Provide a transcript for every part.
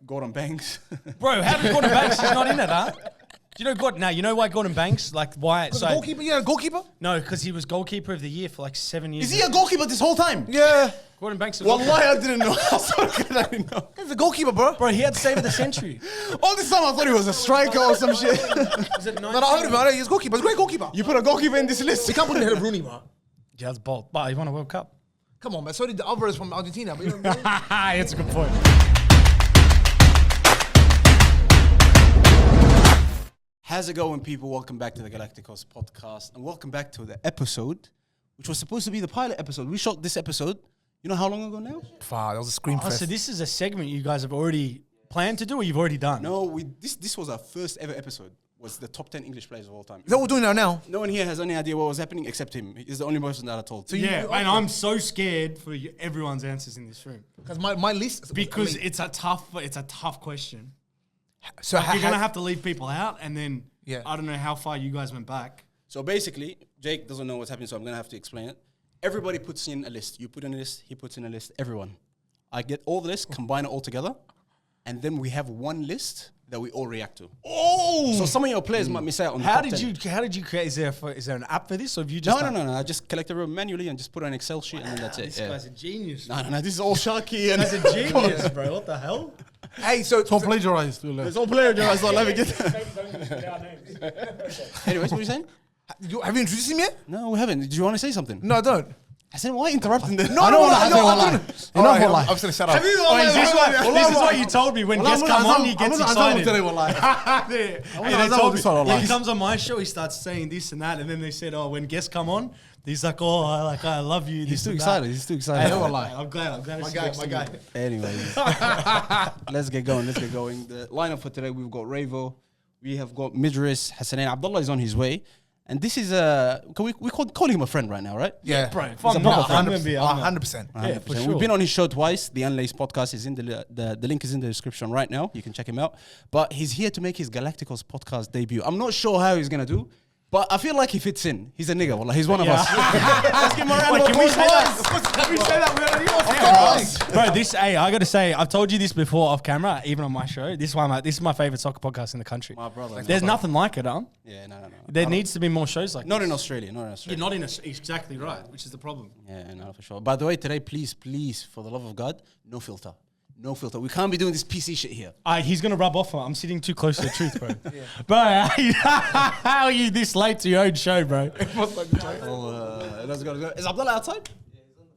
Gordon Banks. Bro, how did Gordon Banks? He's not in it, huh? Do you know Gordon? Now you know why Gordon Banks? Like why? So goalkeeper? Yeah, goalkeeper. No, because he was goalkeeper of the year for like 7 years. Is he a goalkeeper this whole time? Yeah. Gordon Banks? Wallahi, I didn't know. I didn't know. He's a goalkeeper, bro. Bro, he had save of the century. All this time I thought he was a striker or some shit. Is it No, I heard about it. He's a goalkeeper. He's a great goalkeeper. You put a goalkeeper in this list. You can't put him ahead of Rooney, bro. Yeah, that's bold. But he won a World Cup. Come on, man. So did the Alvarez from Argentina. But you know, It's a good point. How's it going, people? Welcome back to the Galacticoz Podcast. And welcome back to the episode, which was supposed to be the pilot episode. We shot this episode, you know how long ago now? that was a scream fest. So this is a segment you guys have already planned to do or you've already done? No, this was our first ever episode. Was the top 10 English players of all time. Is that what we're doing now? No one here has any idea what was happening except him. He's the only person that I told. So Yeah, and I'm so scared for everyone's answers in this room. Because my list... Because it's a tough question. So You're going to have to leave people out, and then Yeah. I don't know how far you guys went back. So basically, Jake doesn't know what's happening, so I'm going to have to explain it. Everybody puts in a list. You put in a list, he puts in a list, everyone. I get all the lists, combine it all together, and then we have one list that we all react to. Oh! So some of your players might miss out on the How top did 10. you create, is there an app for this, or have you just No. I just collect everyone manually and just put on an Excel sheet and then that's it. This Yeah. guy's a genius. No, this is all Sharky and That's a genius, bro. What the hell? Hey, so... Don't plagiarize. it's all player guys. So let me get. Anyways, what are you saying? Have you introduced him yet? No, we haven't. Do you want to say something? No, I don't. I said, why interrupting this? No, I don't. Wallahi. I'm just going to shut up. This is what you told me when guests come on, he gets excited. He comes on my show, he starts saying this and that, and then they said, oh, when guests come on, he's like, oh, I love you. He's this too and excited. that. He's too excited. I'm glad. My guy. Anyways, let's get going. The lineup for today, we've got Ravo, we have got Midris, Hassanin. Abdallah is on his way. And this is we call him a friend right now, right? Yeah. Bro, if I'm not, I'm going to be 100%. Yeah, for sure. We've been on his show twice. The Unlaced Podcast is in the link is in the description right now. You can check him out. But he's here to make his Galacticoz Podcast debut. I'm not sure how he's going to do, but I feel like he fits in. He's a nigga. Wallah, he's one of us. Let's give him a round of applause. Can we say that? Can we say that? Bro, I got to say, I've told you this before off camera, even on my show. This is my favorite soccer podcast in the country. My brother. There's nothing like it, huh? Yeah, no. There needs to be more shows like Not this. in Australia. You're not in exactly right, which is the problem. Yeah, no, for sure. By the way, today, please, for the love of God, no filter. No filter. We can't be doing this PC shit here. He's going to rub off. I'm sitting too close to the truth, bro. Bro, how are you this late to your own show, bro? Let's go. Is Abdallah outside?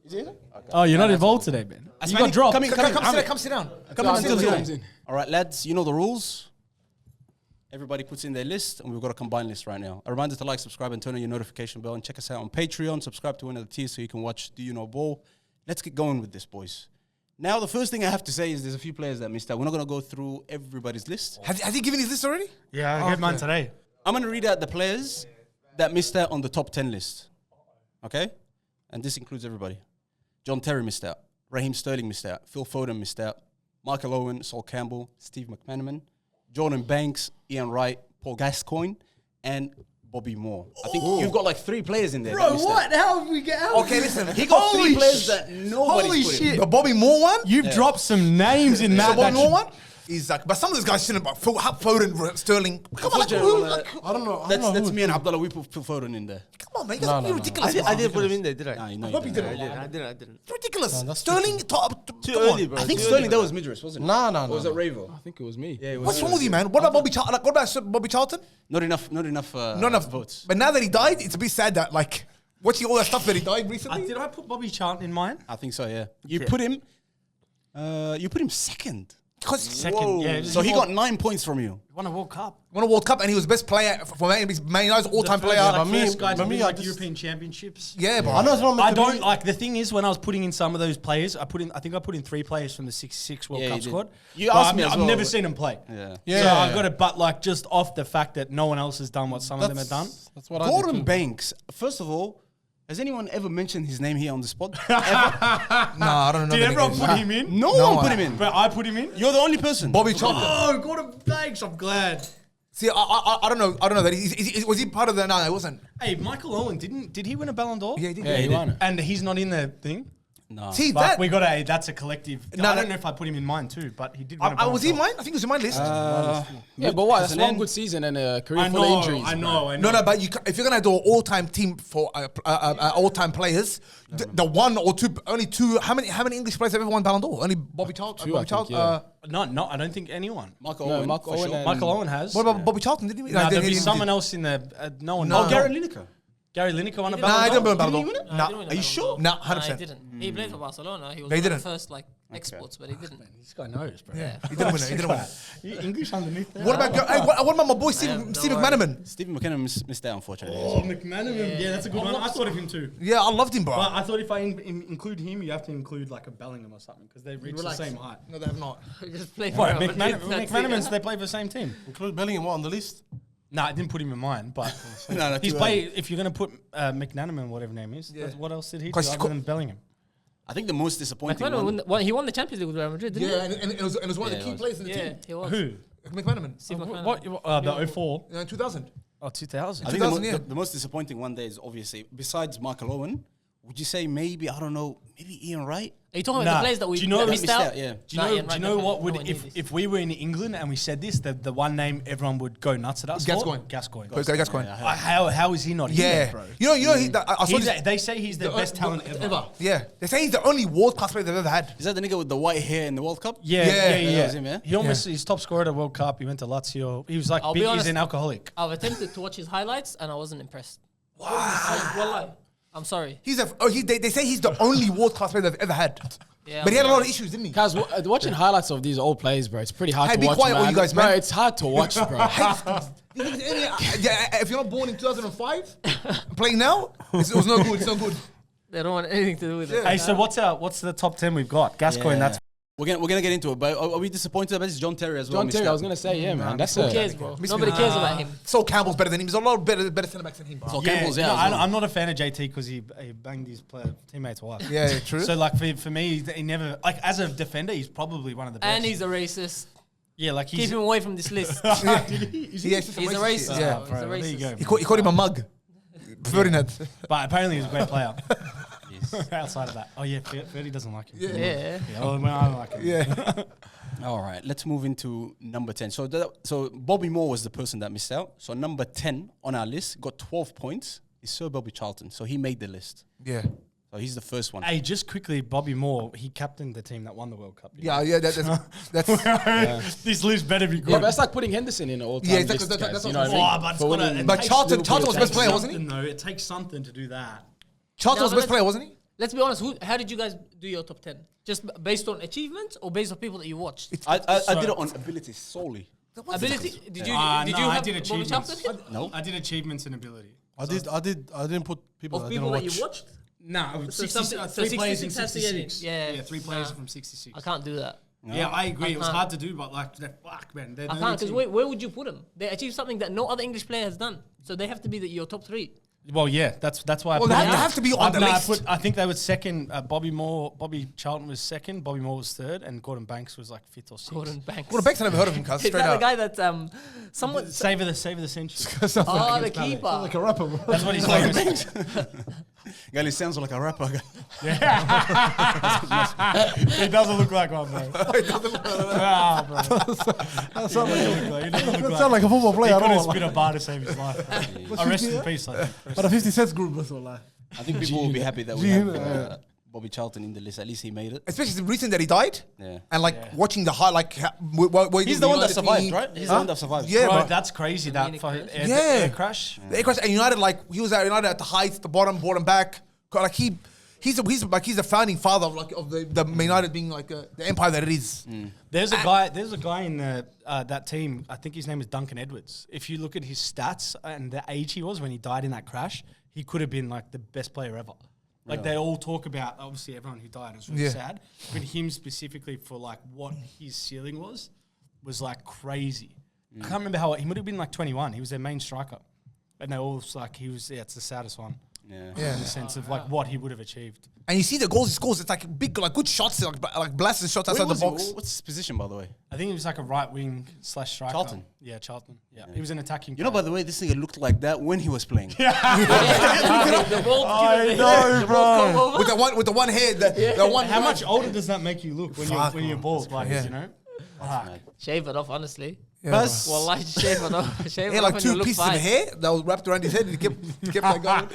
Is he in? Okay. Oh, you're not involved today, man. You got dropped. Come sit down. All right, lads, you know the rules. Everybody puts in their list, and we've got a combined list right now. A reminder to like, subscribe, and turn on your notification bell, and check us out on Patreon. Subscribe to one of the tiers so you can watch Do You Know Ball. Let's get going with this, boys. Now, the first thing I have to say is there's a few players that missed out. We're not going to go through everybody's list. Has he given his list already? Yeah, I got mine today. I'm going to read out the players that missed out on the top 10 list. Okay? And this includes everybody. John Terry missed out. Raheem Sterling missed out. Phil Foden missed out. Michael Owen, Sol Campbell, Steve McManaman, Jordan Banks, Ian Wright, Paul Gascoigne, and Bobby Moore. I think you've got like 3 players in there. Bro, what? How have we get out? Okay, listen. He got 3 players that nobody's put in. The Bobby Moore one? You've dropped some names in that. The Bobby Moore one? He's like, but some of those guys shouldn't. But Phil Foden, Sterling. Come on, I don't know. That's me and Abdallah. We put Phil Foden in there. Come on, man. You're ridiculous. I didn't put him in there, did I? Nah, you know I hope you you didn't. didn't. I didn't. You're ridiculous. Sterling, top. Too Come early, on. bro. I think Too Sterling, early, that was Midris, wasn't it? No. Or was it Ravo? I think it was me. Yeah, it was What's wrong with you, man? What about Bobby Charlton? What about Bobby Charlton? Not enough Not enough votes. But now that he died, it's a bit sad that, like, watching all that stuff that he died recently. Did I put Bobby Charlton in mine? I think so, yeah. You put him second. Second, yeah. So he got 9 points from you. Won a World Cup. Won a World Cup and he was best player for Man United's all-time player. but me- First guy to but me, win I like just- European Championships. Yeah, but I know it's not meant I to don't be. like the thing is when I was putting in some of those players, I think I put in 3 players from the 6 World Yeah, Cup you did. squad. You But asked me as I've well. never seen them play. Yeah. Yeah. So I got it, but like just off the fact that no one else has done what some of them have done. That's what I did Gordon too. Banks, first of all, has anyone ever mentioned his name here on the spot? no, I don't know. Did everyone put him in? No one put him in. But I put him in. You're the only person. Bobby Charlton. Oh, Gordon Banks! I'm glad. See, I don't know. I don't know that. Was he part of the? No, he wasn't. Hey, Michael Owen did he win a Ballon d'Or? Yeah, he did. Yeah, he won it. And he's not in the thing. No. See But that? we got a. That's a collective. No, I don't no. know if I put him in mine too, but he did. Win Was he in mine? I think he was in my list. Yeah, but what? That's one good season and a career full of injuries. I know. No, but if you're gonna do an all-time team for all-time players, the one or two, only two. How many English players have ever won Ballon d'Or? Only Bobby Charlton. Two, I think, yeah. No, I don't think anyone. Michael No, Owen. Michael for Owen sure. and- Michael Owen has. What about Bobby Charlton? Didn't he? No, there'll he be didn't. someone else in the. No one. No. knows. Gary Lineker. Gary Lineker won a Nah, Ballon he didn't d'Or. win a Ballon d'Or. He didn't win Nah, a Ballon are you d'Or. sure? Nah, 100%. He didn't. He played for Barcelona. He was They one of didn't. the first exports, but he didn't. This guy knows, bro. Yeah, he didn't win it. He didn't win it. You English underneath there. What about my boy Steve have no McManaman? Stephen McKenna missed out, unfortunately. Oh, McManaman. Yeah, that's a good one. I thought of him too. Yeah, I loved him, bro. But I thought if I include him, you have to include like a Bellingham or something because they reach the same height. No, they have not. He just played What, for McManaman's, they play for the same team. Include Bellingham on the list. No, I didn't put him in mine, but No, he's too played. If you're going to put McManaman, whatever name is, what else did he do 'Cause other than Bellingham? I think the most disappointing one. He won the Champions League with Real Madrid, didn't Yeah, and it was one of the key players in the he? Yeah, team. he was. Who? McManaman. Steve McManaman. What? The 04? In 2000. Oh, 2000. I think the, 2000, yeah. the most disappointing one there is obviously, besides Michael Owen, would you say maybe, I don't know, maybe Ian Wright? Are you talking about the players that we do you know, missed out? Yeah. Do you know what would if we were in England and we said this, the one name everyone would go nuts at us Gascoigne. for? Gascoigne. Gascoigne. How is he not here, Yeah. bro? You know, I saw this. They say he's the best talent ever. Yeah. They say he's the only world-class player they've ever had. Is that the nigga with the white hair in the World Cup? Yeah. that was him, yeah? He almost he's top scorer at a World Cup. He went to Lazio. He was like I'll be big. He's honest, an alcoholic. I've attempted to watch his highlights and I wasn't impressed. Wow. I'm sorry. They say he's the only world-class player they've ever had. Yeah, But he had a lot of issues, didn't he? Guys, watching highlights of these old players, bro, it's pretty hard Hey, to be watch, quiet, all man. you guys, Bro, man. it's hard to watch, bro. If you're not born in 2005, playing now, it was no good. It's no good. They don't want anything to do with it. Hey, so what's the top 10 we've got? Gascoigne. Yeah. That's We're gonna get into it, but are we disappointed about this? John Terry as well. John Terry, missed I out. was going to say, yeah, man. That's Who a... cares, bro? Miss Nobody me. cares about him. Sol Campbell's better than him. There's a lot of better centre backs than him, bro. Sol Campbell's no, out as well. I'm not a fan of JT because he banged his teammate's wife. Yeah, true. So like for me, he never like as a defender, he's probably one of the best. And he's a racist. yeah, like Keep he's him away from this list. He's He's a racist. Yeah. bro. He's a there you racist. go. He called him a mug. Preferring that. But apparently he's a great player. Outside of that, oh yeah, Ferdy doesn't like him. Yeah. Oh, well, I don't like him. Yeah. All right, let's move into number 10. So Bobby Moore was the person that missed out. So number 10 on our list, got 12 points, is Sir Bobby Charlton. So he made the list. Yeah. So he's the first one. Hey, just quickly, Bobby Moore, he captained the team that won the World Cup. Yeah, that's This list better be good. Yeah, but that's like putting Henderson in an all-time Yeah, list, that's guys. what You know I'm what I mean? but it's For gotta- winning- But Charlton was Liverpool best player, wasn't he? No, it takes something to do that. Charlton was No, best but player, wasn't he? Let's be honest. How did you guys do your top 10? Just based on achievements or based on people that you watched? I did it on ability solely. Ability? Did you No, have I did Bobby achievements. Charlton? No. I did achievements and ability. I didn't put people Of I people didn't that watch. you watched? No, So 3 players in 66 has to get in. 66. Yeah. 3 players Nah. from 66. I can't do that. Yeah, I agree. It was can't. hard to do, but like, fuck, man. I can't because where would you put them? They achieved something that no other English player has done. So they have to be your top 3. Well, yeah, that's why. I Well, put they him have to be on the list. I think they were second. Bobby Charlton was second. Bobby Moore was third, and Gordon Banks was like 5th or 6th. Gordon Banks. Well, Banks, I never heard of him, cuz. Is Straight that the up. guy that someone? Save of the century. Oh, the keeper. Like a rapper, bro. That's what he's famous. Guy, he sounds like a rapper. He doesn't look like one, bro. Nah, bro. That sound like He doesn't look that sound like a football He player. I couldn't don't spit know. a bar to save his life. Rest in peace. I think. But the 50 Cent group, that's all. Like. I think people will be happy that we have Bobby Charlton in the list. At least he made it. Especially the reason that he died. Yeah. And watching the high, He's the one that survived, right? He's the one that survived. Yeah, Bro, but that's crazy. That Munich fucking crash. air crash. the Acres and United, he was at United at the heights, the bottom, brought him back. Like he's the founding father of the United being the empire that it is. There's a guy in that team. I think his name is Duncan Edwards. If you look at his stats and the age he was when he died in that crash, he could have been like the best player ever. Like they all talk about, obviously everyone who died. It's really sad, but him specifically for like what his ceiling was like crazy. I can't remember how he would have been like 21. He was their main striker, and they all was like he was. Yeah, it's the saddest one. Yeah. in the sense of like what he would have achieved. And you see the goals he scores. It's like big, like good shots, like blasted shots outside the box. What's his position, by the way? I think he was like a right wing / striker. Charlton. Yeah, Charlton. Yeah, he was an attacking. You know, by the way, this nigga looked like that when he was playing. The ball, I know, bro. With the one head, the one. How much older does that make you look when you're bald? Like Yeah. you know. Shave it off, honestly. Yeah, Buzz. bro. Wallahi, shave it off. Shave He it had off like and you 2 look pieces of fine. hair that was wrapped around his head. And he kept like going.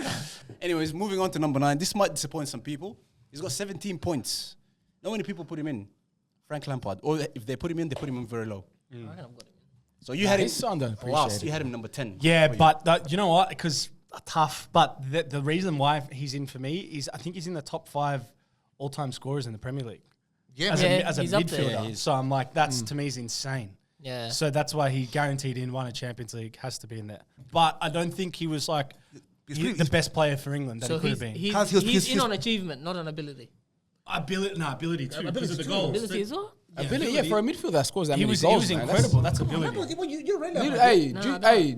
Anyways, moving on to number 9. This might disappoint some people. He's got 17 points. Not many people put him in. Frank Lampard. Or if they put him in, they put him in very low. I reckon I've got him. So you had him He's underappreciated. last. You had him number 10. Yeah, but you know what? Because tough. But the reason why he's in for me is I think he's in the top 5 all-time scorers in the Premier League Yeah, as man. a he's up there. midfielder. Yeah, So I'm like, that's to me is insane. Yeah. So that's why he guaranteed in won a Champions League, has to be in there. But I don't think he was like the best player for England that So he could he's, have been. he's in on achievement, not on ability. Ability too, because of the goals. Ability as well? Ability, yeah, for a midfielder that scores that He many was goals, man, incredible. That's ability. You're right now.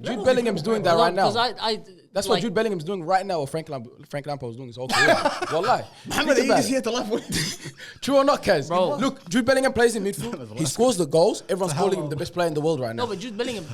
Jude Bellingham's doing that right now. Because That's what Jude Bellingham's doing right now, or Frank Lampard was doing his whole career. Wallahi. Muhammad, Think you about just it. here to laugh with. True or not, Kaz? Bro. Look, Jude Bellingham plays in midfield. He scores the goals. Everyone's calling him the best player in the world right now. No, but Jude Bellingham,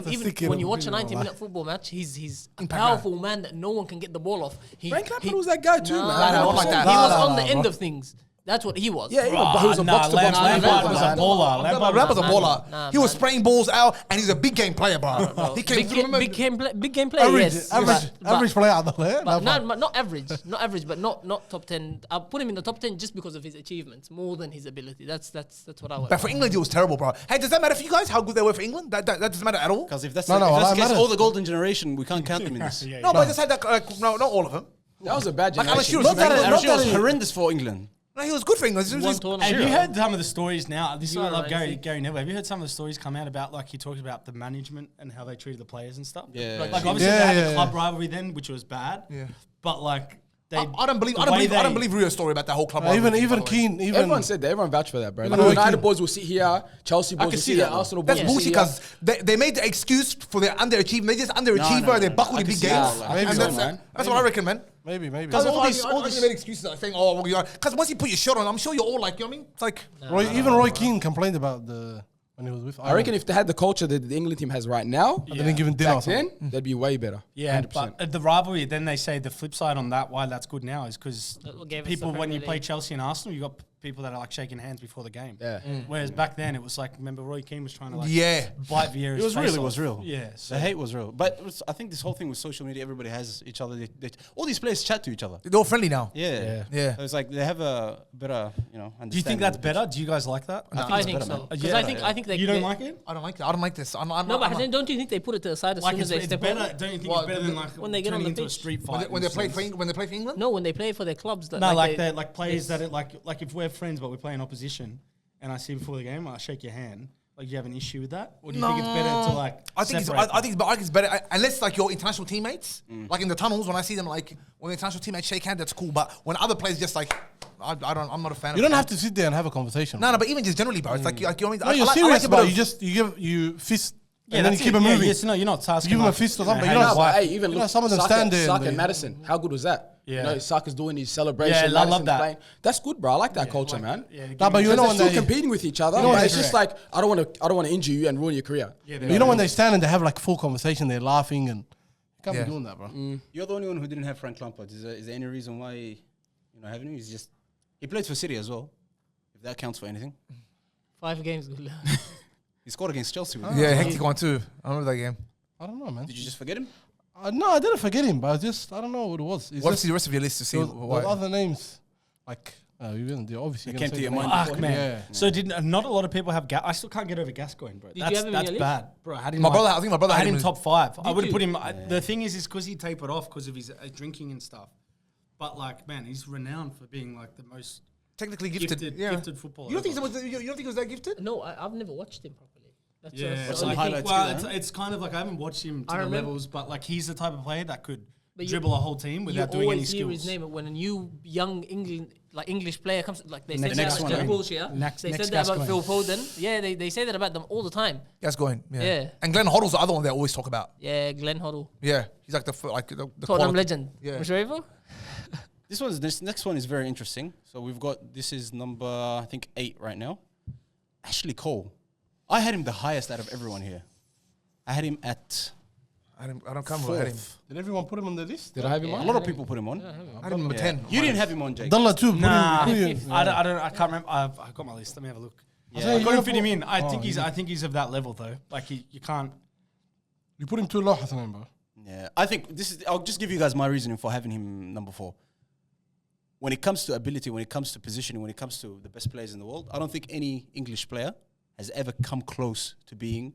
even thinking when you of watch a really 90-minute football match, he's a powerful man that no one can get the ball off. Frank Lampard was that guy too, man. not like that. He was Nah, on the nah, end bro. of things. That's what he was. Yeah, but he was a box-to-box Lampard was a midfielder. baller. Lampard was a Nah, baller. nah, He was man. spraying balls out, and he's a big game player, bro. He came through. Remember? Big game player, yes. Average player out there. But not average, but not top 10. I'll put him in the top 10 just because of his achievements, more than his ability. That's what I want. But for England, he was terrible, bro. Hey, does that matter for you guys? How good they were for England? That doesn't matter at all. Because if that's No, the, no, if that's that the case, matters. all the golden generation, we can't count them in this. No, but I just had that. No, not all of them. That was a bad Like, Alan generation. Shearer was Alan England. Shearer was horrendous for England. No, he was good for England. He was- One he was- tournament. Have you heard some of the stories now? This is why I love Euros, Gary, yeah. Gary Neville. Have you heard some of the stories come out about, like, he talked about the management and how they treated the players and stuff? Yeah. Like, obviously, Yeah, they had yeah, the club yeah. rivalry then, which was bad. Yeah. But, like, they. I don't believe Rio's story about that whole club. Even rivalry, by the way. Keane, even Everyone said that. Everyone vouched for that, bro. Even Like, Roy United Keane. boys will sit here, Chelsea boys will can sit see here, that, though. Arsenal boys That's will bullshit sit here. because they made the excuse for their underachievement. They just underachieve no, and they no. buckle I in can big see games. that. Maybe And so, that's man. that's what I reckon, man. maybe. Because all all these- these made excuses like saying, "Oh, because once you put your shot on, I'm sure you're all like, you know what I mean?" It's like, Roy Keane complained about when he was with. I reckon if they had the culture that the England team has right now, they didn't give him dinner. or back something. then, they'd be way better. Yeah, 100%. but the rivalry, then they say the flip side on that, why that's good now, is because That's what gave us people, the when you Premier play League. Chelsea and Arsenal, you got people that are like shaking hands before the game. Yeah. Whereas back then, it was like, remember Roy Keane was trying to like Yeah. bite Vieira's It was face real. It off. was real. Yeah. So The hate was real. But I think this whole thing with social media, everybody has each other. All these players chat to each other. they're all friendly now. Yeah. Yeah. So it's like they have a better, understanding. do you think that's better? Do you guys like that? I think so. Because I think they. You don't like it? I don't like that. I don't like this. I'm No, but then don't you think they put it to the side as Like soon as they it's step better. on? Don't you think Well, it's better than like when they get on turning the into a pitch. street fight? when they in play a sense? for England. No, when they play for their clubs. That No, like they- they're like players it's- that like if we're friends but we play in opposition, and I see you before the game, I shake your hand. Like, you have an issue with that, or do you think it's better to like? I think it's separate better unless like your international teammates, like in the tunnels when I see them, like when the international teammates shake hands, that's cool. But when other players just like, I'm not a fan. You of don't have to sit there and have a conversation. No, but even just generally, bro, it's like you know what I mean. No, you're I serious like a bit about of- it. You just you fist Yeah, and then you that's keep it. it Yeah, moving. yes, no, you're not tasking. Give him a like, fist or you know, something. hey, You know, No, why- but hey, even you know, look, some of them Saka, stand there and Saka they- and Madison. How good was that? Yeah. You know, Saka's doing his celebration. Yeah, I love Madison's that. playing. That's good, bro. I like that culture, man. Yeah, Nah, but you Because know they're when still they competing with each other, You know but what it's they- just like I don't want to injure you and ruin your career. yeah, you know when they stand and they have like full conversation, they're laughing and you can't Yeah. be doing that, bro. You're the only one who didn't have Frank Lampard. Is there any reason why having him? He played for City as well, if that counts for anything. 5 games. Good. He scored against Chelsea. Yeah, hectic one too. I remember that game. I don't know, man. Did you just forget him? No, I didn't forget him, but I don't know what it was. It's What's just the rest of your list to see? those Why? other names, like you didn't. Obviously, They you're came gonna to say your the mind. name. Fuck, man. Yeah. So not a lot of people have I still can't get over Gascoigne, bro. you That's have him in your list? bad, bro. I had him I think my brother I had had him him top 5. I would have you? put him. The thing is because he tapered off because of his drinking and stuff. But like, man, he's renowned for being like the most technically gifted. gifted footballer. You don't think you don't think he was that gifted? No, I've never watched him properly. That's Yeah, the it's some only like, thing. highlights. well, too, huh? it's kind of like I haven't watched him to I the remember- levels, but like he's the type of player that could dribble a whole team without doing any You always hear skills. his name when a new young English player comes. Like they said Next that one, about eh? Jack Wilshere. Next They said that Gascoigne. about Phil Foden. Yeah, they say that about them all the time. Gascoigne. Yeah. Yeah. And Glenn Hoddle's the other one they always talk about. Yeah, Glenn Hoddle, Yeah. He's like the Tottenham quality- legend. Yeah. Musharraf? This next one is very interesting. So we've got, this is number, I think, 8 right now. Ashley Cole. I had him the highest out of everyone here. I had him at I don't come with him. 4th. Did everyone put him on the list? Did I have him A on? lot of people put him on. I had him number 10. You didn't have him on, Jake. Abdallah too. Nah, Put him. I can't remember. I've got my list. Let me have a look. Yeah. I couldn't fit him in. I Oh, think you he's of that level though. Like you can't. You put him too low, Hassan, bro. Yeah, I think this is. I'll just give you guys my reasoning for having him number 4. When it comes to ability, when it comes to positioning, when it comes to the best players in the world, I don't think any English player has ever come close to being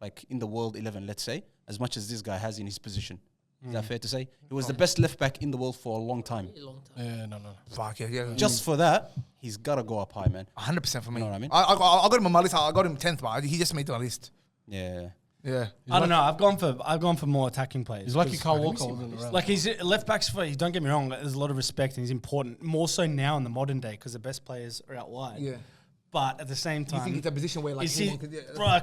like in the world 11, let's say, as much as this guy has in his position. Is that fair to say? He was the best left back in the world for a long time. A long time. Yeah, no. Fuck yeah. Just for that, he's got to go up high, man. 100% for me. You know what I mean? I got him on my list. I got him 10th, but he just made my list. Yeah. Yeah. I don't know. I've gone for more attacking players. He's lucky 'cause Carl Walker wasn't around. Like he's left backs for. Don't get me wrong. There's a lot of respect and he's important. More so now in the modern day because the best players are out wide. Yeah. But at the same You time, think it's a position where like is he, anyone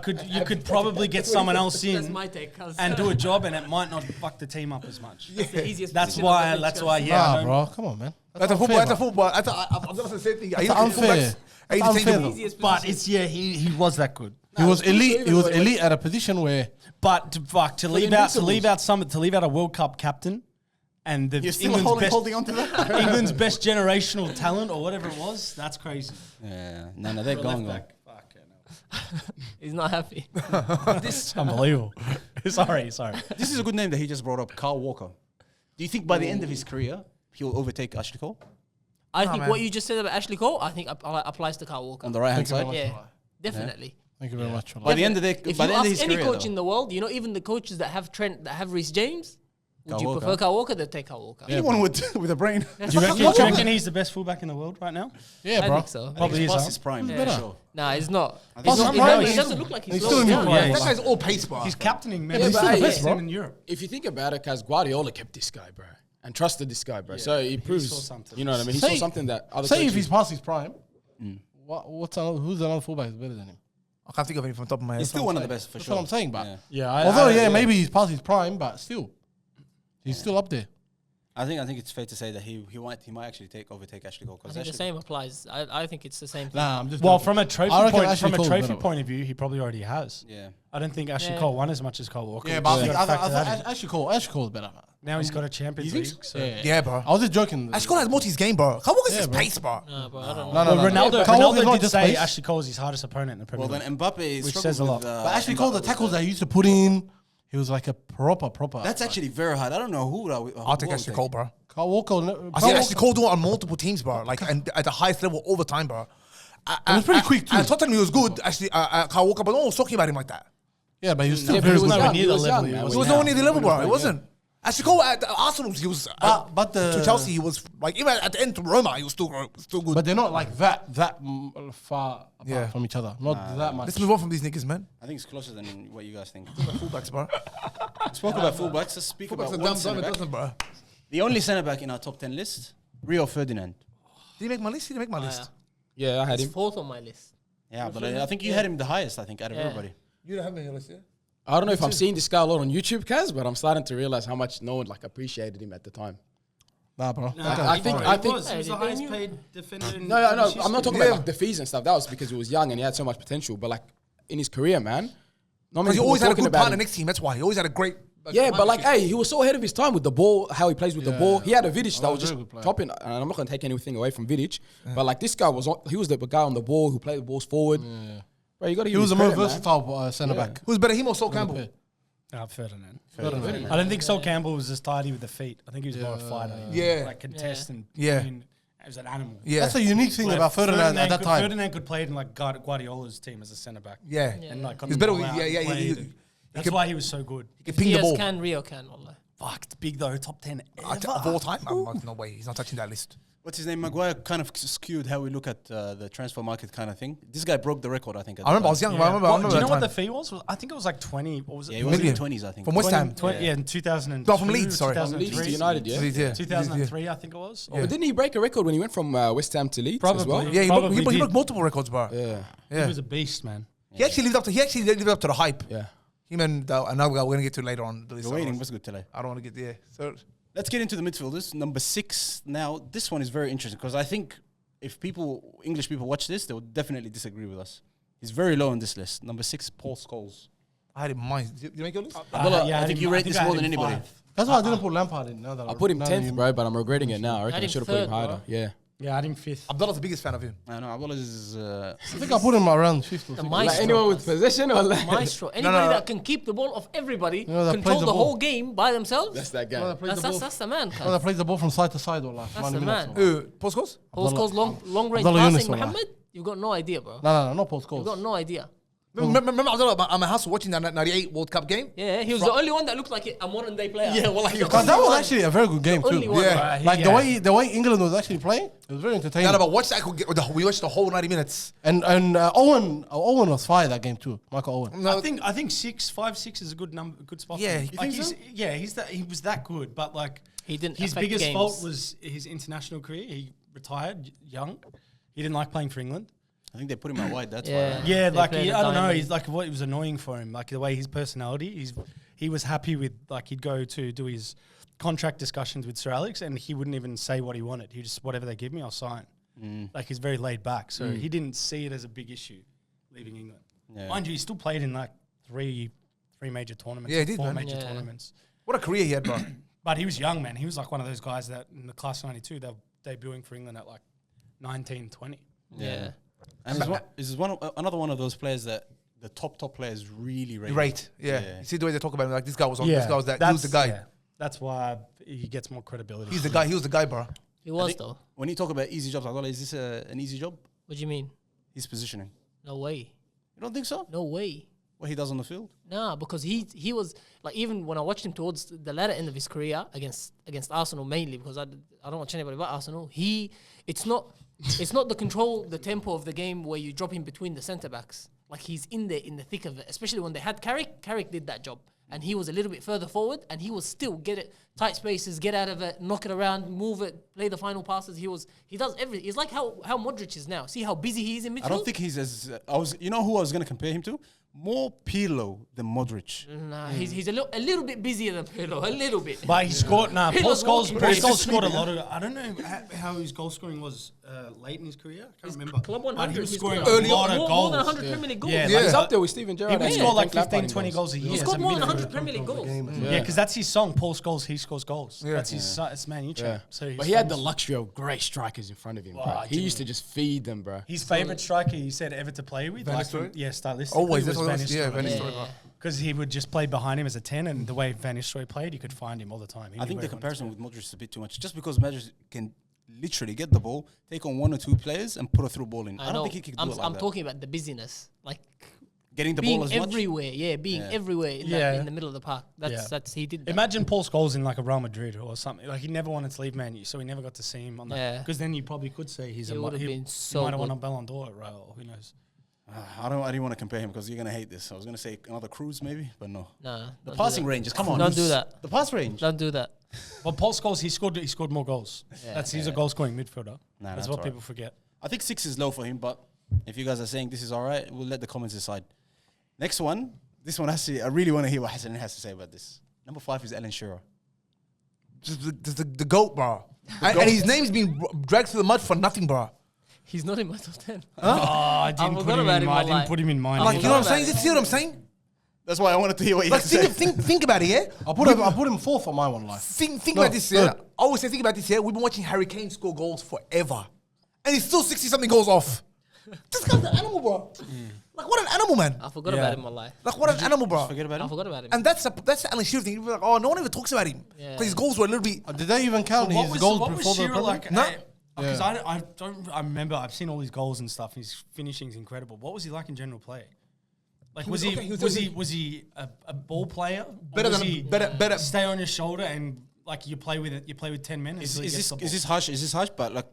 could, bro, you could probably get someone else That's in my take. and do a job, and it might not fuck the team up as much. That's the easiest. That's position on the why. pitch, That's why. guys. Yeah. I Nah, don't- bro. Come on, man. That's a unfair, football. That's a bro. football. I've done the same thing. That's unfair. That's unfair, though. Easiest But position. it's he was that good. He was even elite. He was when- elite at a position where But to leave out a World Cup captain and the holding on to that? England's best generational talent or whatever it was, that's crazy. Yeah. No, they're going on. He's not happy. This unbelievable. sorry. This is a good name that he just brought up, Carl Walker. Do you think by the end of his career, he'll overtake Ashley Cole I think man. what you just said about Ashley Cole, I think applies to Kyle Walker. on the right-hand Thank you side? very Yeah, definitely. Thank you very much. By the end of their, If by you the end of ask his any career, coach though. in the world, even the coaches that have Trent, that have Reece James, would Kyle you Walker. prefer Kyle Walker? They'll take Kyle Walker. Anyone with a brain. Do you reckon he's the best fullback in the world right now? Yeah, I bro. think so. Probably He's is. past Huh? his prime. Yeah. For sure. Nah, he's not. I think Past so. his He prime, doesn't look like he's he's slowing still in down. your That prime. guy's all pace, bro. He's captaining, man. Yeah, He's but still the hey, best yeah. team in Europe. If you think about it, cause Guardiola kept this guy, bro, and trusted this guy, bro. So he proves, saw something. you know what I mean. He Say- saw something that other Say if coaches- he's past his prime, who's another fullback is better than him? I can't think of any from the top of my head. He's still one of the best, for That's sure. what I'm saying, but Yeah. Yeah. although maybe he's past his prime, but still, he's still up there. I think it's fair to say that he might actually overtake Ashley Cole. I 'Cause think the Ashley same applies. I think it's the same thing. Nah, I'm just. Well, joking. from a trophy I reckon point, Ashley Cole's better. point of view, he probably already has. Yeah. I don't think Ashley Yeah. Cole won as much as Kyle Walker. Yeah, which but you I think gotta factor that in. Ashley Cole's better. Now he's got a Champions You League. think So. Yeah, bro. I was just joking. Ashley Cole has more to his game, bro. Kyle Walker's Yeah, just bro. pace, bro. Nah, bro, I don't know. No, Well, Ronaldo, Kyle Walker's Ronaldo not did just say pace. Ashley Cole is his hardest opponent in the Premier Well, League. then Mbappe Which struggles says a lot. with, But Ashley Cole, the tackles that he used to put in, he was like a proper. That's actually very hard. I don't know who. I'll take Ashley Cole, bro. Kyle Walker. I see Ashley Cole do it on multiple teams, bro. Like, and at the highest level all the time, bro. It was pretty quick too. And Tottenham, he was good, actually, Kyle Walker, but no one was talking about him like that. Yeah, but he was still Yeah, but very he was good. young. nowhere near He the was level young, he man. was. He was nowhere near the level, bro. It wasn't. Ashley Cole at Arsenal, he was. But the- to Chelsea, he was like even at the end to Roma, he was still good. But they're not like that far apart Yeah. from each other. Not that much. Let's move on from these niggas, man. I think it's closer than what you guys think. Fullbacks, bro. Spoke about fullbacks. Let's speak about one centre back. bro. The only centre back in our top 10 list, Rio Ferdinand. Did he make my list? He didn't make my list. Yeah, I had He's him. fourth on my list. Yeah, but I think you had him the highest. I think out of Yeah. everybody. You don't have me on your list, yeah? I don't know if I'm seeing this guy a lot on YouTube, Kaz, but I'm starting to realize how much no one like appreciated him at the time. Nah, bro. I think He was the highest paid defender. No, I'm not talking about like the fees and stuff. That was because he was young and he had so much potential. But like in his career, man, not Because many he people always were had a talking good about partner him. next team, that's why. He always had a great. Yeah, but like, hey, he was so ahead of his time with the ball, how he plays with the ball. He had a Vidic that Oh, was just very good player. topping. And I'm not going to take anything away from Vidic, but like this guy was the guy on the ball who played the balls forward. Bro, you got to He give was a him more credit, man. versatile centre back. Who's better, him or Sol Campbell? Ferdinand. I don't think Sol Campbell was as tidy with the feet. I think he was more a fighter. Yeah. Like contest and Yeah. win. He was an animal. Yeah. That's a unique thing Where about Ferdinand at that could, time. Ferdinand could play in like Guardiola's team as a centre back. Yeah. And like He's better with, That's why he was so good. He can ping the Diaz ball. can, Rio can. Wallah. Fuck, it's big though. Top 10 ever. Of all time? No way. He's not touching that list. what's his name? Maguire kind of skewed how we look at the transfer market kind of thing. This guy broke the record, I think. I remember I was young. I remember. Do you know that what the time. fee was? I think it was like 20. What was it? Yeah, he was in Million. the 20s, I think. From West Ham. Yeah, in 2002. No, from Leeds, sorry. From Leeds to United, yeah. Yeah. 2003, I think it was. But didn't he break a record when he went from West Ham to Leeds as Probably. well? Yeah, he Probably broke did. multiple records, bro. Yeah. Yeah. He was a beast, man. He actually lived up to the hype. Yeah. Him and another guy we're gonna get to later on. You're waiting. What's good today? I don't want to get there. So Let's get into the midfielders. Number 6. Now, this one is very interesting because I think if English people watch this, they would definitely disagree with us. He's very low on this list. Number 6, Paul Scholes. I had it in mind. Did you make your list? I think you rate this more than anybody. That's why I didn't put Lampard in. Now that I put him now 10th, that bro, but I'm regretting it now. I reckon I him should have put him third, higher. bro. Yeah. Yeah, I had him 5th. Abdullah's the biggest fan of him. I know. Abdallah is. I think I put him around 5th or The 6th. Like maestro. anyone with possession or like Maestro. Anybody no. that can keep the ball off everybody, know, that control plays the the ball. whole game by themselves. that's that guy. That's the man. Well, that plays the ball from side to side or like That's 90 the minutes. man. or- Paul Scholes? Paul Scholes long range Abdallah Yunus passing, or like- Muhammad. You've got no idea, bro. No, not Paul You've got Scholes. no idea. Remember Abdullah, I'm a house watching that 98 World Cup game? Yeah, he was the only one that looked like a modern day player. Yeah, well, like, Because that was actually a very good game only too. one. Yeah. Like the way England was actually playing, it was very entertaining. No, but watch that. We watched the whole 90 minutes. And Owen was fire that game too. Michael Owen. No, I think 5, 6 is a good number, good spot. Yeah, for him. you Like think he was that good, but like He didn't His affect biggest games. fault was his international career. He retired young. He didn't like playing for England. I think they put him out wide. That's Yeah. why. Right? Yeah, They like played a I don't know. diamond. He's like what it was annoying for him. Like the way his personality. He was happy with like he'd go to do his contract discussions with Sir Alex, and he wouldn't even say what he wanted. He just whatever they give me, I'll sign. Like he's very laid back, so he didn't see it as a big issue leaving England. Yeah. Mind you, he still played in like three major tournaments. Yeah, he did, 4 man. major Yeah. tournaments. what a career he had, bro. But he was young, man. He was like one of those guys that in the class of 92, they were debuting for England at like 19, 20. Yeah. And this is another one of those players that the top players really rate. Right. Yeah. Yeah. You see the way they talk about him, like this guy was on, this guy was that. He was the guy. yeah. That's why he gets more credibility. He's the guy. He was the guy, bro. He was though. When you talk about easy jobs, Abdallah, is this an easy job? What do you mean? His positioning. No way. You don't think so? No way. What he does on the field? Nah, because he was like, even when I watched him towards the latter end of his career against Arsenal mainly, because I don't watch anybody but Arsenal. It's not the control, the tempo of the game where you drop him between the centre backs. Like he's in there in the thick of it, especially when they had Carrick. Carrick did that job, and he was a little bit further forward, and he was still get it tight spaces, get out of it, knock it around, move it, play the final passes. He does everything. He's like how Modric is now. See how busy he is in midfield. I don't think he's as. You know who I was going to compare him to? More Pirlo than Modric. Nah, he's a little bit busier than Pirlo, a little bit. But he scored. Nah, He Paul was walking Scholes very scored a sleepy. lot of. I don't know how his goal scoring was late in his career. I can't remember. Club But 100. he was He scoring scored a lot of more goals. than 100 Premier League goals. Yeah, Yeah. He's up there with Steven He Gerrard. would ain't score like Thank 15, Lampard 20 in goals a year. He as scored a more than midfielder. 100 Premier League goals. Yeah, because that's his song. Paul Scholes, he scores goals. Yeah. That's his Man U chant. So But he had the luxury of great strikers in front of him. bro. Wow, He used to just feed them, bro. his favorite striker he said ever to play with. Van Like, Nistelrooy? yeah, stylistically Always. was That's what it Van was. Yeah, Nistelrooy. Van Yeah. Nistelrooy, bro. Because he would just play behind him as a 10, and the way Van Nistelrooy played, you could find him all the time. He I knew think where the he wanted to comparison with Modric is a bit too much. Just because Modric can literally get the ball, take on one or two players, and put a through ball in. I know. don't think he can do it like I'm that. talking about the busyness, like Getting the being ball as much. everywhere. Yeah, being Yeah. everywhere in, Yeah. in the middle of the park. That's he did. That. Imagine Paul Scholes in like a Real Madrid or something. Like he never wanted to leave Man U, so we never got to see him on that. Yeah. Because then you probably could say he's He a. would have he been so might have won good. a Ballon d'Or at Real. Who knows? I didn't want to compare him because you're gonna hate this. I was gonna say another Cruz maybe, but no. Nah, The don't passing do that. ranges, come on. Don't do that. The pass range. Don't do that. Well, Paul Scholes, he scored more goals. Yeah. He's a goal scoring midfielder. Nah, that's that's what alright. people forget. I think 6 is low for him, but if you guys are saying this is all right, we'll let the comments decide. Next one. This one actually, I really want to hear what Hassan has to say about this. Number 5 is Alan Shearer. Just the GOAT, bro. And his name's been dragged through the mud for nothing, bro. He's not in my top 10. Oh, I didn't forgot about him, I didn't wallahi. put him in mine. Like, either. you know what I'm saying? You see what I'm saying? That's why I wanted to hear what he Like, has to say. think about it, yeah? I put him 4th for my one life. Think No, about this, yeah? third. I always say, think about this, yeah? We've been watching Harry Kane score goals forever. And he's still 60-something goals off. This guy's an animal, bro. Like, what an animal, man. I forgot Yeah. about him. Wallahi. Like, what an animal, bro. Forget about I him. forgot about him. And that's the Alan Shearer thing. People are like, oh, no one even talks about him. Yeah. Because his goals were a little bit... Did they even count his goals before the Shearer Premier like? League? No. Because I remember I've seen all his goals and stuff. His finishing's incredible. What was he like in general play? Like was okay, he was was he a ball player? Or Better was than- he better- stay on your shoulder and like you play with it. You play with 10 men. Is this harsh? Is this harsh? But like,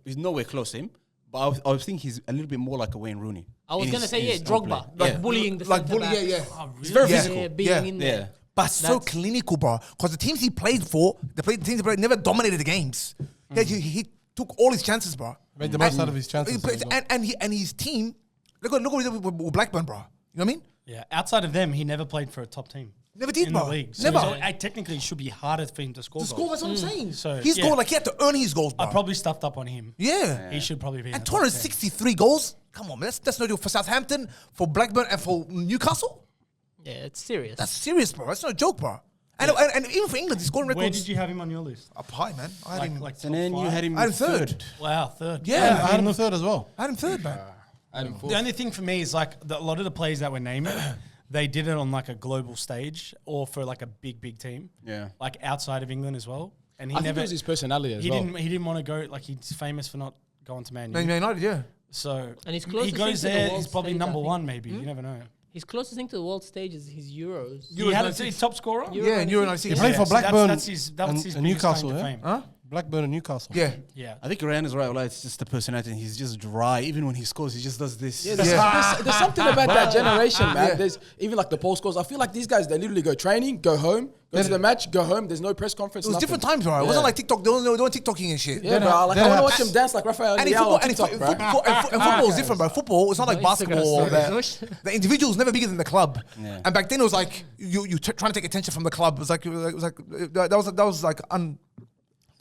he's nowhere close to him. But I was thinking he's a little bit more like a Wayne Rooney. I was going to say, Drogba. Play. Like bullying the like centre bully, back. yeah. Oh, really? He's very Yeah. physical. Yeah, being in there. Yeah. But so That's- clinical, bro. Because the teams he played for, the teams he played never dominated the games. Yeah, he took all his chances, bro. Made the most out of his chances. He played- and his team. Look what he did with Blackburn, bro. You know what I mean? Yeah. Outside of them, he never played for a top team. Never did, in bro. the league. So Never. technically, it should be harder for him to score. To score, goals. that's what I'm saying. So, He's yeah. goal, like he had to earn his goals, bro. I probably stuffed up on him. Yeah. He should probably be. in And the top 10. 263 goals? Come on, man. That's no deal for Southampton, for Blackburn, and for Newcastle. Yeah, it's serious. That's serious, bro. That's no joke, bro. And even for England, he's scoring records. Where did you have him on your list? Up high, man. I had him. And then you had him I had him third. Wow, third. Yeah. I had him third as well. I had him third, man. I had him fourth. The only thing for me is like a lot of the players that we're naming, they did it on like a global stage or for like a big team. Yeah. Like outside of England as well. And he I think never. it was his personality as well. He didn't want to go. Like he's famous for not going to Man Man U. United, yeah. So And he's he closest goes thing to the there. world He's probably stage, I number think. one. Maybe you never know. His closest thing to the world stage is his Euros. He had a top scorer. Yeah, and Euro 96. He played for so Blackburn that was his and biggest Newcastle, claim to yeah? fame. Huh? Blackburn and Newcastle. Yeah. Yeah. I think Ryan is right. Like, it's just the personality. He's just dry. Even when he scores, he just does this. Yeah, Yeah. there's something about that generation, man. Yeah. There's even like the post scores. I feel like these guys, they literally go training, go home, go to the match, go home. There's no press conference. It was nothing. different times, bro. It wasn't like TikTok. They weren't TikToking and shit. Yeah, bro. Like I want to watch them dance like Rafael And in Leao football, on and in TikTok, bro. football is different, bro. Football, it's not like No Instagram basketball. stories. The individual is never bigger than the club. Yeah. And back then it was like you trying to take attention from the club. It was like that was like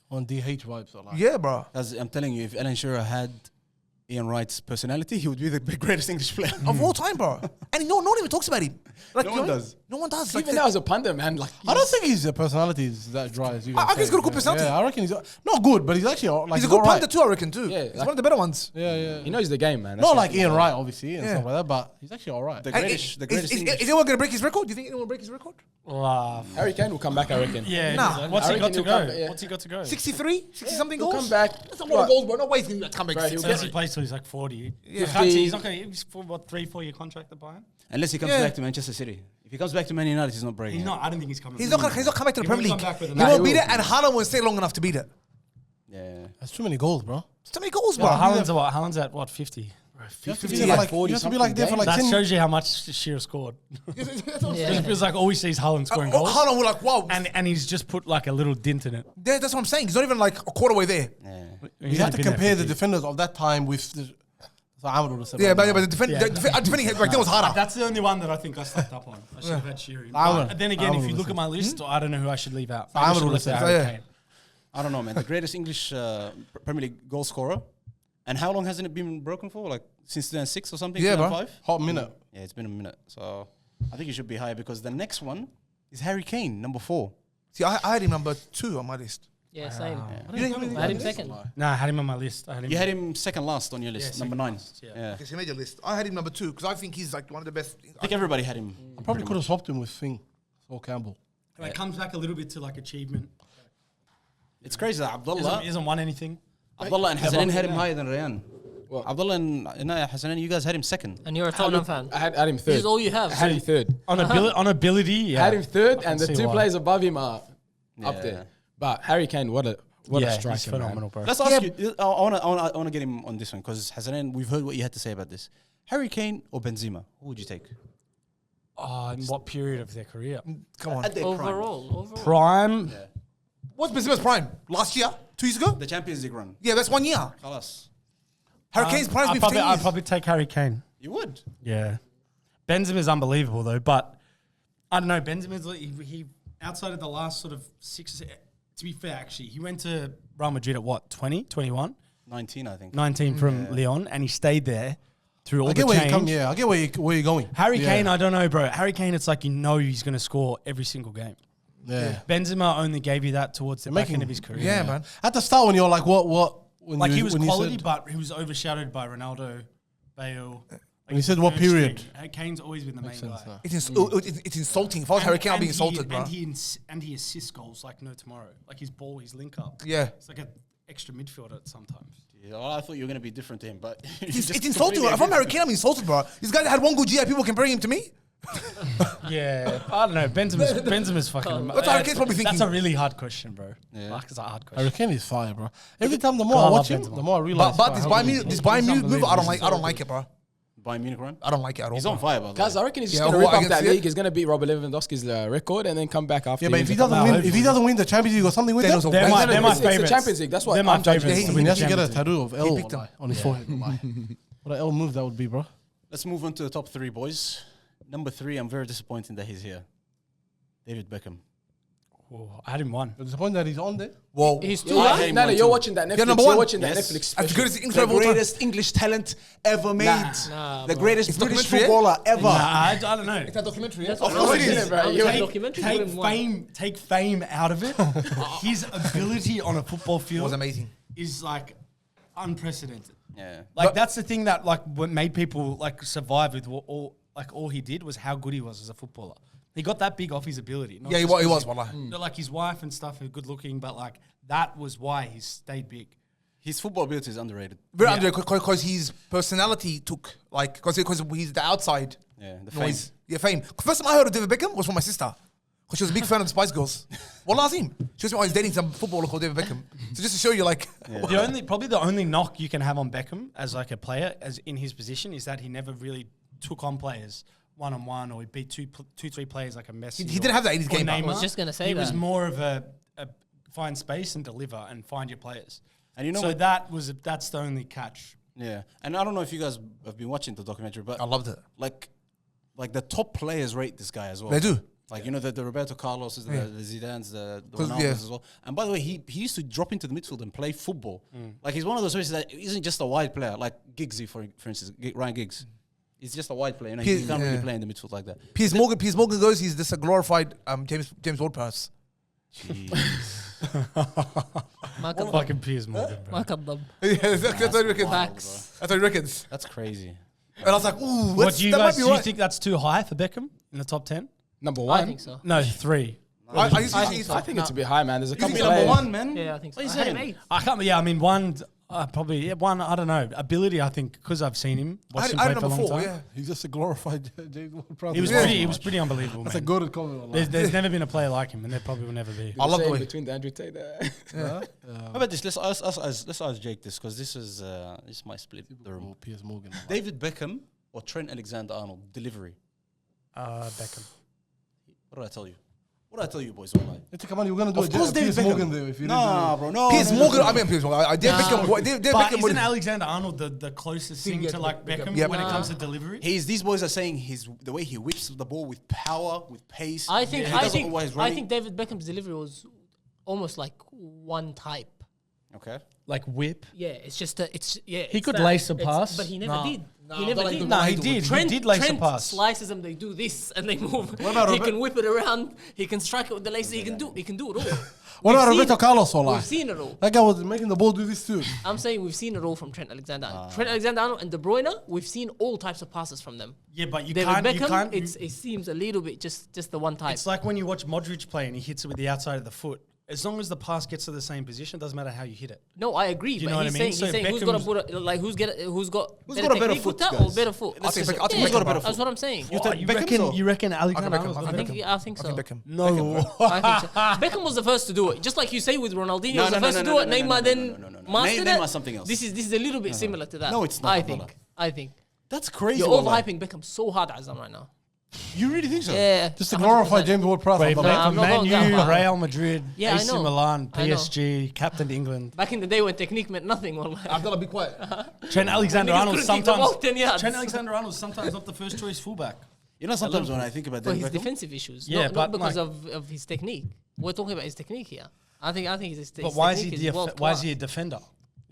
On DH vibes. Or like. yeah, bro. As I'm telling you, if Alan Shearer had Ian Wright's personality, he would be the greatest English player. Of all time, bro. And no one even talks about him. Like, No you one know, does. No one does. Even now as a pundit, man, like I don't think his personality is that dry as you guys I think he's say. got a good personality. Yeah, I reckon he's not good, but he's actually like he's a good alright. punter too, I reckon too. Yeah, He's like- one of the better ones. Yeah. he knows the game, man. Not like Ian Wright, obviously, and Yeah. stuff like that, but he's actually alright. The And greatest English. is anyone going to break his record? Do you think anyone will break his record? Harry Kane will come back, I reckon. Yeah. Nah. What's I he got reckon to he'll come go? back, yeah. What's he got to go? 63? 60 something He'll goals? come back. That's a lot of goals, bro. No way he's going to come back. Bro, he'll 60. Unless he plays till he's like 40. Yeah. He's not going to. He's for what 3-4 year contract at Bayern. Unless he comes Yeah. back to Manchester City. If he comes back to Man United, he's not breaking. He's not. I don't think he's coming. He's not going to come back to the He Premier won't League. come back with He a- won't he beat will. it, and Haaland won't stay long enough to beat it. Yeah. That's too many goals, bro. It's too many goals, bro. Well, Haaland's at what? Haaland's at what? 50. You have to be Yeah, there for like like, you 40 have to be like there for like That 10 shows you how much Shearer scored. That's what I'm Yeah. saying. It feels like all we see is Haaland scoring goals, Haaland, we're like, wow. and he's just put like a little dint in it. That's what I'm saying. He's not even like a quarter way there. Yeah. You have to compare the defenders of that time with the. So Ahmed would have said Yeah, right but now. defending back then was harder. That's the only one that I think I stuffed up on. I should have had Shearer. Ahmed. But then again, Ahmed if you would look have at my list, I don't know who I should leave out. Ahmed I should would have have left said, Harry yeah. Kane. I don't know, man. The greatest English Premier League goal scorer. And how long hasn't it been broken for? Like since 2006 or something? Yeah, bro. 2005? Hot minute. Yeah, it's been a minute. So I think it should be higher because the next one is Harry Kane, number 4. See, I had him number 2 on my list. Yeah, same. You didn't have him I had him second. Nah, I had him on my list. You had him second last on your list, number 9. yeah. Yeah. Okay, so you made your list. I had him number 2 because I think he's like one of the best. I think everybody had him. I probably could have swapped him with Fing. Saul Campbell. It comes back a little bit to like achievement. It's crazy that Abdallah, He hasn't won anything. Abdallah and Hassanin had him higher than Rayan. Well, Abdallah and Hassanin, you guys had him second. And you're a Tottenham fan. I had him third. This is all you have. I had him third. On ability, yeah. I had him third, I can and the see 2 why. players above him are up Yeah. there. But Harry Kane, what a He's striker, phenomenal, man. bro. Let's ask you. I want to get him on this one because Hassanin, we've heard what you had to say about this. Harry Kane or Benzema? Who would you take? In what period of their career? Come on. At their prime. Overall. Prime. What's Benzema's prime? Last year? 2 years ago? The Champions League run. Yeah, that's 1 year. Khalas. Harry Kane's prime's been 15 I'd years. probably take Harry Kane. You would. Yeah. Benzema's unbelievable though, but I don't know. Benzema's he outside of the last sort of 6. To be fair, actually, he went to Real Madrid at what 20, 21, 19, I think. 19 from Lyon, and he stayed there through all I the get where you change. come. Yeah, I get where you're going. Harry Yeah. Kane, I don't know, bro. Harry Kane, it's like you know he's going to score every single game. Yeah. Benzema only gave you that towards the back end of his career. Yeah, man. At the start, when you're like, what? When Like you, he was when you quality, said- but he was overshadowed by Ronaldo, Bale. When you said what third period? string. Kane's always been the main sense, guy. It's insulting. If I was Harry Kane, I'd be insulted, bro. And he assists goals like no tomorrow. Like his ball, his link up. Yeah. It's like an extra midfielder sometimes. Yeah, well, I thought you were going to be different to him, but It's insulting. If I'm Harry Kane, I'm insulted, bro. This guy that had 1 good year, people comparing him to me? Yeah, I don't know. Benzema's fucking. What's Harry Kane's probably thinking? That's a really hard question, bro. Yeah. Like, it's a hard Harry question. Kane is fire, bro. Every time the more God, I I watch love him, Benzema. the more I realize. But this Bayern Munich, I don't like it, bro. Bayern Munich run. I don't like it at all. He's on fire, by the Guys, way. I reckon he's just Yeah, going to rip I up can that see it. league. He's going to beat Robert Lewandowski's record and then come back after. Yeah, but if he years. doesn't win the Champions League or something with Then them, also- They're It's my the favourites. It's the Champions League. That's what They're my I'm judging. favourites. Yeah, to he win has the to get a Champions League. tattoo of L picked him. on his forehead. What an L move that would be, bro. Let's move on to the top 3, boys. Number 3, I'm very disappointed that he's here. David Beckham. Oh, I had him one. You're disappointed that he's on there? Whoa. He's too No, high. One, you're two. watching that Netflix. number You're one. watching that Yes. Netflix As special. good as the English The player of all time. greatest English talent ever made. Nah, The bro. greatest It's British documentary, footballer ever. Nah, I don't know. It's a documentary, yeah? That's Of what course I'm it saying. is. bro. I'm You saying take- documentary, Take put him one. fame out of it. His ability on a football It field was amazing. is like unprecedented. Yeah. Like that's the thing that like what made people like survive with all he did was how good he was as a footballer. He got that big off his ability. not Yeah, he just was, 'cause wallah. not like his wife and stuff are good looking, but like that was why he stayed big. His football ability is underrated. Very Yeah. underrated because his personality took, like, because he's the outside Yeah, the noise. Yeah, fame. First time I heard of David Beckham was from my sister. Because she was a big fan of the Spice Girls. Wallah Azim. She was always dating some footballer called David Beckham. So just to show you, like, Probably the only knock you can have on Beckham as like a player, as in his position, is that he never really took on players one-on-one, or he beat two, 3 players like a Messi. he didn't have that in his game. I was Neymar. just gonna say he was that. more of a find space and deliver and find your players. And you know so what? that's the only catch. Yeah. And I don't know if you guys have been watching the documentary, but I loved it. like the top players rate this guy as well. They do. Like, you know, the Roberto Carlos, the Zidane's, the 'Cause, Ronaldo's yeah. as well. And by the way, he used to drop into the midfield and play football. Like, he's one of those players that isn't just a wide player, like Giggsy, for instance, Ryan Giggs. He's just a wide player. You know, he can't really play in the midfield like that. Piers Morgan goes, he's just a glorified James Ward-Prowse. Fucking Piers Morgan, bro. Mark up them. Yeah, that's what he reckons. Facts. That's what he reckons. That's crazy. And I was like, ooh, What do you that guys might be do? You right. think that's too high for Beckham in the top 10? Number I one. think so. No, 3. I used to I think think it's so. I think it's a bit high, man. There's a You couple think of he's number players. 1, man? Yeah, I think so. What are I you had him saying? 8. I can't. Yeah, I mean, one. Probably one. I don't know. Ability. I think because I've seen him, watched him I play had for a number long 4, time. yeah. He's just a glorified James Ward-Prowse. He was pretty unbelievable. That's a Man. good comment. There's never been a player like him, and there probably will never be. I love the way. Between the Andrew Tate. How about this? Let's ask Jake this, because this might split the room. Piers Morgan. David Beckham or Trent Alexander-Arnold delivery? Beckham. What did I tell you? What did I tell you, boys? Online. Come on, you're gonna do Of course, a David Piers Beckham. Morgan there if you Nah, bro, no. Piers no, Morgan, no. I mean Piers Morgan. David Beckham But would- isn't Alexander Arnold the closest thing yeah, to like Beckham yeah. when it comes to delivery? These boys are saying the way he whips the ball with power, with pace. I think He I doesn't think always I running. think David Beckham's delivery was almost like one type. Okay. Like whip. Yeah, it's just He it's could that. lace a It's- pass. but he never Nah. did. Nah, He I never don't like did. the No, way he he do did. it. He did lace a Trent pass. slices them. They do this and they move. about He Robert- can whip it around. He can strike it with the laces. He can do it all. What about We've seen Roberto it. Carlos or like? We've seen it all. That guy was making the ball do this too. I'm saying we've seen it all from Trent Alexander-Arnold. Trent Alexander-Arnold and De Bruyne. We've seen all types of passes from them. Yeah, but you David can't. Beckham, You can't. it seems a little bit just the one type. It's like when you watch Modric play and he hits it with the outside of the foot. As long as the pass gets to the same position, doesn't matter how you hit it. No, I agree. you But know what he's I mean? saying, So who's gonna Beckham's- put a, like who's got got a better technique foot, with that guys? or better foot? I think I Beckham's think he's got a better foot. That's what I'm saying. You Oh, take you Beckham's reckon? or- You reckon Alexander Beckham, Arnold's I better? think I think so. Beckham. No. I think so. Beckham was the first to do it. Just like you say with Ronaldinho No, was the no, first no, to no, do it. no, no, Neymar no, then no, no, no, no. mastered it. Neymar's something else. This is a little bit similar to that. No, it's not, I Abdallah. think That's crazy. you're wallah. overhyping Beckham so hard, Azam, right now. You really think so? Yeah, Just to 100%. glorify James Ward-Prowse. Wait, I'm man, like, I'm not Man going that U, far. Real Madrid, Yeah, I AC know. Milan, I know. PSG, captain England. Back in the day when technique meant nothing, wallah. Abdallah, be quiet. Trent Alexander-Arnold couldn't kick the ball sometimes. 10 yards. Trent Alexander-Arnold sometimes not the first choice fullback. You know, sometimes when I think about For David his Beckham, defensive issues, Yeah, not but because like- of his technique. We're talking about his technique here. I think his But why is he? technique Why is he a defender?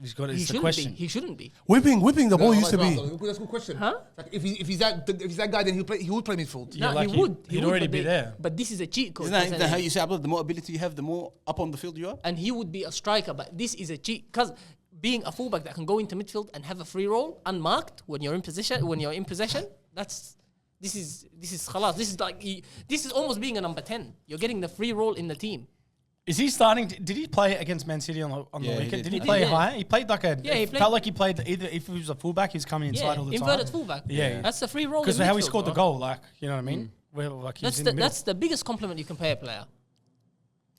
He's got. He It's the shouldn't question. be. He shouldn't be. whipping the ball used to be. That's a good question. Huh? Like if he's that guy, then he would play midfield. Yeah, No, like he would. he'd would, already but be there. But this is a cheat code. isn't that how you say, Abdullah, the more ability you have, the more up on the field you are? And he would be a striker, but this is a cheat because being a fullback that can go into midfield and have a free roll unmarked when you're in possession. This is khalas. This is like this is almost being a number 10. You're getting the free roll in the team. Is he starting? Did he play against Man City on the Yeah, he weekend? did. Did he He play did, yeah. high? He played like a. Yeah, he it played- felt like he played either. If he was a fullback, he was coming inside Yeah, all the inverted time. fullback. Yeah. That's the free roll. Because in how he midfield, scored the bro. goal, like you know what I mean. Well, like he's in the middle. That's the biggest compliment you can pay a player.